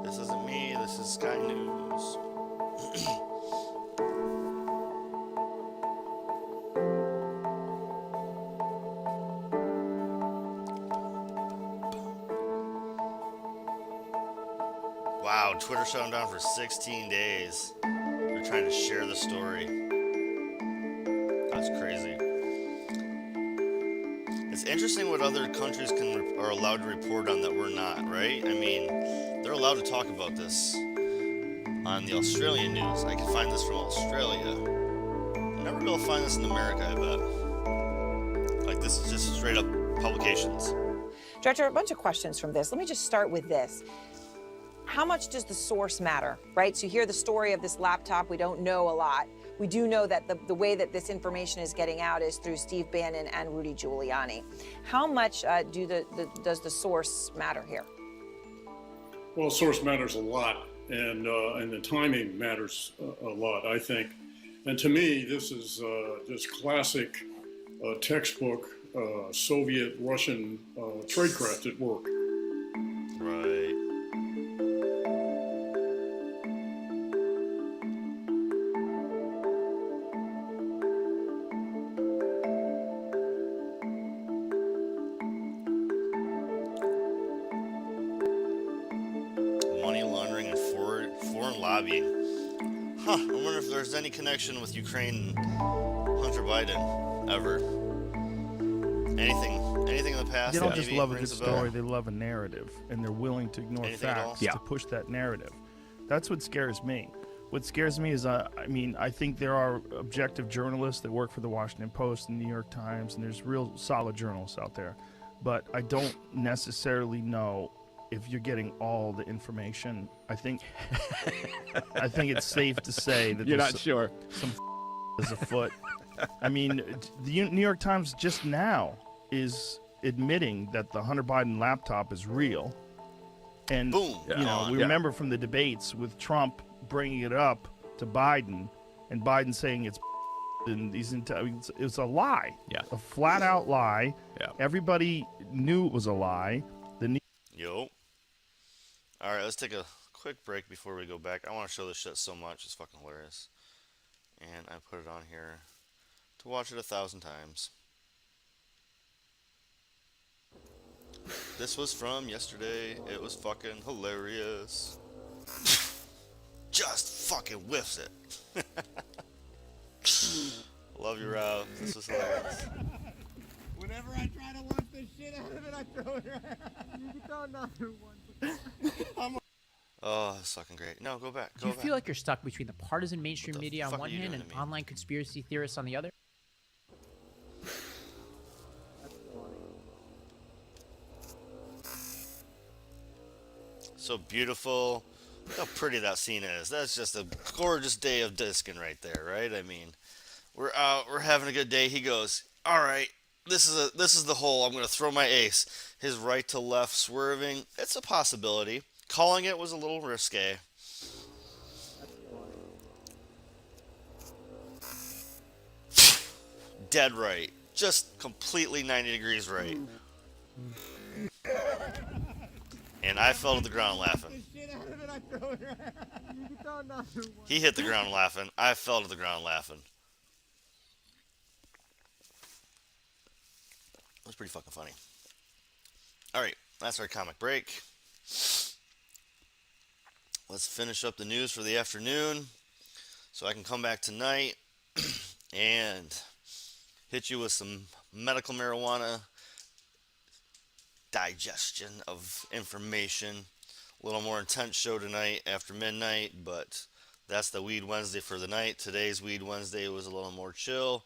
This isn't me. This is Sky News. Wow, Twitter shut him down for 16 days. They're trying to share the story. That's crazy. It's interesting what other countries are allowed to report on that we're not, right? I mean, they're allowed to talk about this on the Australian news. I can find this from Australia. I'll never be able to find this in America, I bet. Like, this is just straight up publications. Director, a bunch of questions from this. Let me just start with this. How much does the source matter, right? So you hear the story of this laptop. We don't know a lot. We do know that the way that this information is getting out is through Steve Bannon and Rudy Giuliani. How much does the source matter here? Well, source matters a lot, and the timing matters a lot, I think. And to me, this is just classic textbook Soviet-Russian tradecraft at work. Right. Money laundering and foreign lobbying. Huh, I wonder if there's any connection with Ukraine and Hunter Biden, ever. Anything in the past? They don't that just maybe love a good rings bell? story, they love a narrative, and they're willing to ignore Anything at all? facts Yeah. to push that narrative. That's what scares me. What scares me is, I think there are objective journalists that work for the Washington Post and the New York Times, and there's real solid journalists out there. But I don't necessarily know if you're getting all the information. I think it's safe to say that You're there's not sure. Some is afoot. I mean, the New York Times just now is admitting that the Hunter Biden laptop is real. And, boom, we remember from the debates with Trump bringing it up to Biden and Biden saying it's And it was a lie. Yeah. A flat out lie. Yeah. Everybody knew it was a lie. Yo. All right, let's take a quick break before we go back. I want to show this shit so much. It's fucking hilarious. And I put it on here to watch it 1,000 times. This was from yesterday. It was fucking hilarious. Just fucking whiffs it. Love you, Rob. This was hilarious. Whenever I try to watch the shit out of it, I throw it. You can throw another one. Oh, that's fucking great. No, go back. Do you feel like you're stuck between the partisan mainstream media on fuck one are you hand doing and to me? online conspiracy theorists on the other? So beautiful. Look how pretty that scene is. That's just a gorgeous day of discing right there, right? I mean, we're out, we're having a good day. He goes, all right, this is the hole. I'm going to throw my ace. His right to left swerving. It's a possibility. Calling it was a little risque. Dead right. Just completely 90 degrees right. And I fell to the ground laughing. He hit the ground laughing. I fell to the ground laughing. It was pretty fucking funny. Alright, that's our comic break. Let's finish up the news for the afternoon so I can come back tonight and hit you with some medical marijuana digestion of information. A little more intense show tonight after midnight, but that's the Weed Wednesday for the night. Today's Weed Wednesday was a little more chill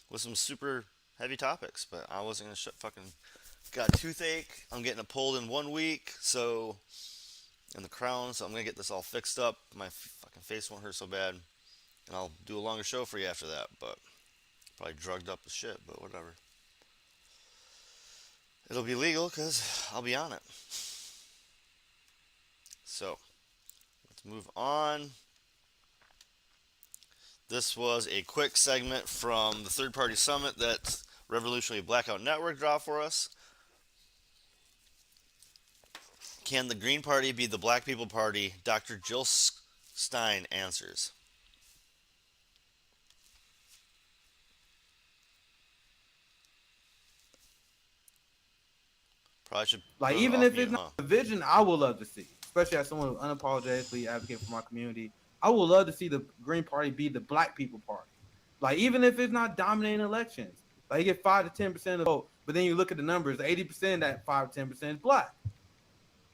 with some super heavy topics, but I wasn't going to fucking... Got a toothache. I'm getting it pulled in 1 week, so... in the crown, so I'm going to get this all fixed up. My fucking face won't hurt so bad. And I'll do a longer show for you after that, but... probably drugged up as shit, but whatever. It'll be legal, because I'll be on it. So, let's move on. This was a quick segment from the third-party summit that Revolutionary Blackout Network dropped for us. Can the Green Party be the Black People Party? Dr. Jill Stein answers. Probably should like, even if it's not a vision, I would love to see, especially as someone who unapologetically advocate for my community. I would love to see the Green Party be the Black People Party. Like, even if it's not dominating elections, like you get 5 to 10% of the vote, but then you look at the numbers, 80% of that 5 to 10% is Black.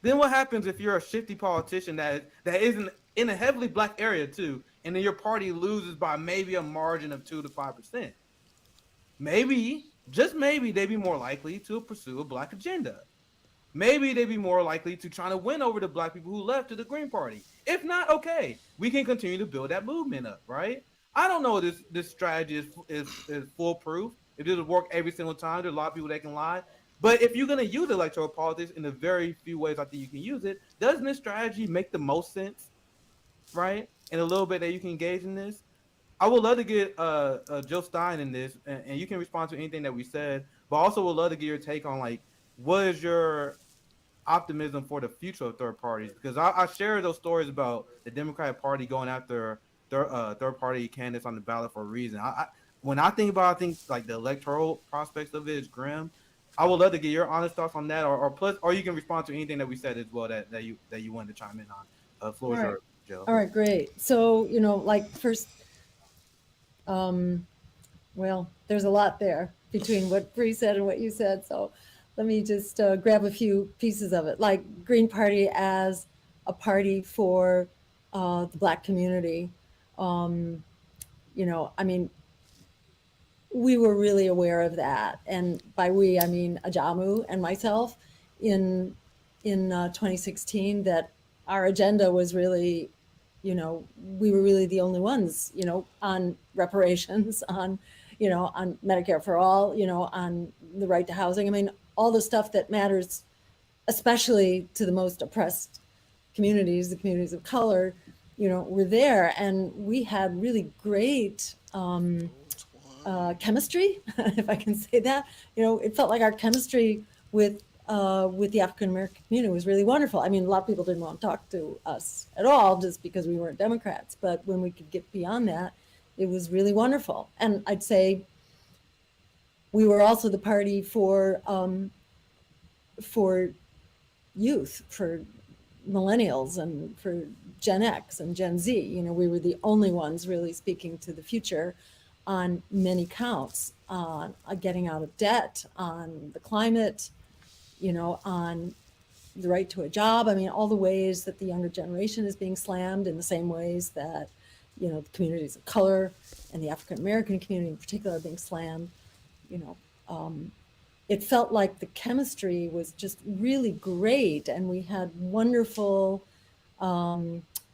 Then what happens if you're a shifty politician that isn't in a heavily Black area too, and then your party loses by maybe a margin of 2 to 5%? Maybe, just maybe, they'd be more likely to pursue a Black agenda. Maybe they'd be more likely to try to win over the Black people who left to the Green Party. If not, okay, we can continue to build that movement up, right? I don't know if this strategy is foolproof. If this will work every single time, there's a lot of people that can lie. But if you're going to use electoral politics in the very few ways I think you can use it, doesn't this strategy make the most sense, right? In a little bit that you can engage in this. I would love to get Jill Stein in this, and you can respond to anything that we said, but also would love to get your take on, like, what is your optimism for the future of third parties? Because I share those stories about the Democratic Party going after third party candidates on the ballot for a reason. When I think about, I think like the electoral prospects of it is grim. I would love to get your honest thoughts on that, or you can respond to anything that we said as well that you wanted to chime in on. Floor is yours, Jill. All right, great. So, like first, well, there's a lot there between what Bree said and what you said. So let me just grab a few pieces of it. Like Green Party as a party for the Black community. I mean, we were really aware of that. And by we, I mean Ajamu and myself in 2016, that our agenda was really, we were really the only ones, on reparations, on Medicare for all, on the right to housing. I mean, all the stuff that matters, especially to the most oppressed communities, the communities of color, were there. And we had really great chemistry, if I can say that. You know, it felt like our chemistry with the African American community was really wonderful. I mean, a lot of people didn't want to talk to us at all just because we weren't Democrats. But when we could get beyond that, it was really wonderful. And I'd say we were also the party for youth, for millennials, and for Gen X and Gen Z. You know, we were the only ones really speaking to the future on many counts, on getting out of debt, on the climate, you know, on the right to a job. I mean, all the ways that the younger generation is being slammed in the same ways that, you know, the communities of color and the African American community in particular are being slammed. You know, it felt like the chemistry was just really great, and we had wonderful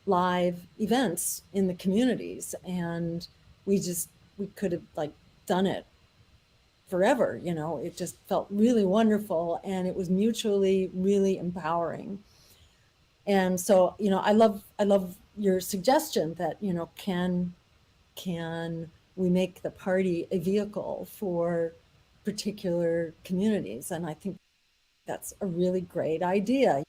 live events in the communities, and we could have like done it forever. You know, it just felt really wonderful, and it was mutually really empowering. And so, you know, I love your suggestion that, you know, can we make the party a vehicle for particular communities? And I think that's a really great idea.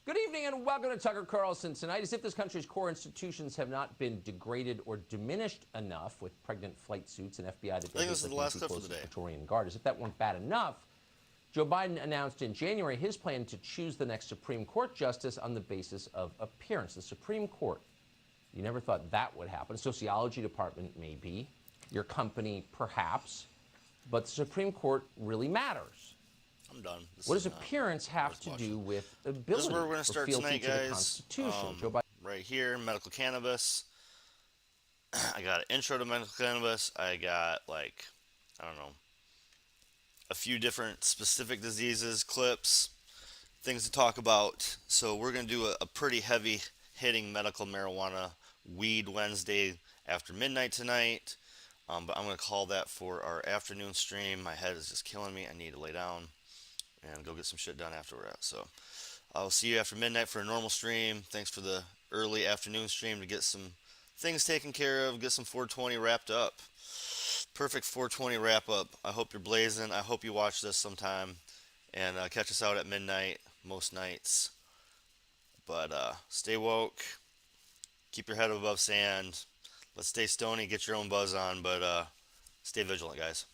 Good evening and welcome to Tucker Carlson Tonight. As if this country's core institutions have not been degraded or diminished enough with pregnant flight suits and FBI that this is the last clip for the day. Praetorian Guard. As if that weren't bad enough, Joe Biden announced in January his plan to choose the next Supreme Court justice on the basis of appearance. The Supreme Court. You never thought that would happen. Sociology department, maybe. Your company, perhaps. But the Supreme Court really matters. I'm done. What does appearance have to do with ability? This is where we're going to start tonight, guys. Constitution? Joe Biden. Right here, medical cannabis. I got an intro to medical cannabis. I got, like, I don't know, a few different specific diseases, clips, things to talk about. So we're going to do a pretty heavy hitting medical marijuana weed Wednesday after midnight tonight. But I'm going to call that for our afternoon stream. My head is just killing me. I need to lay down and go get some shit done after we're out. So I'll see you after midnight for a normal stream. Thanks for the early afternoon stream to get some things taken care of, get some 420 wrapped up. Perfect 420 wrap up. I hope you're blazing. I hope you watch this sometime and catch us out at midnight most nights. But stay woke. Keep your head above sand. Let's stay stony. Get your own buzz on. But stay vigilant, guys.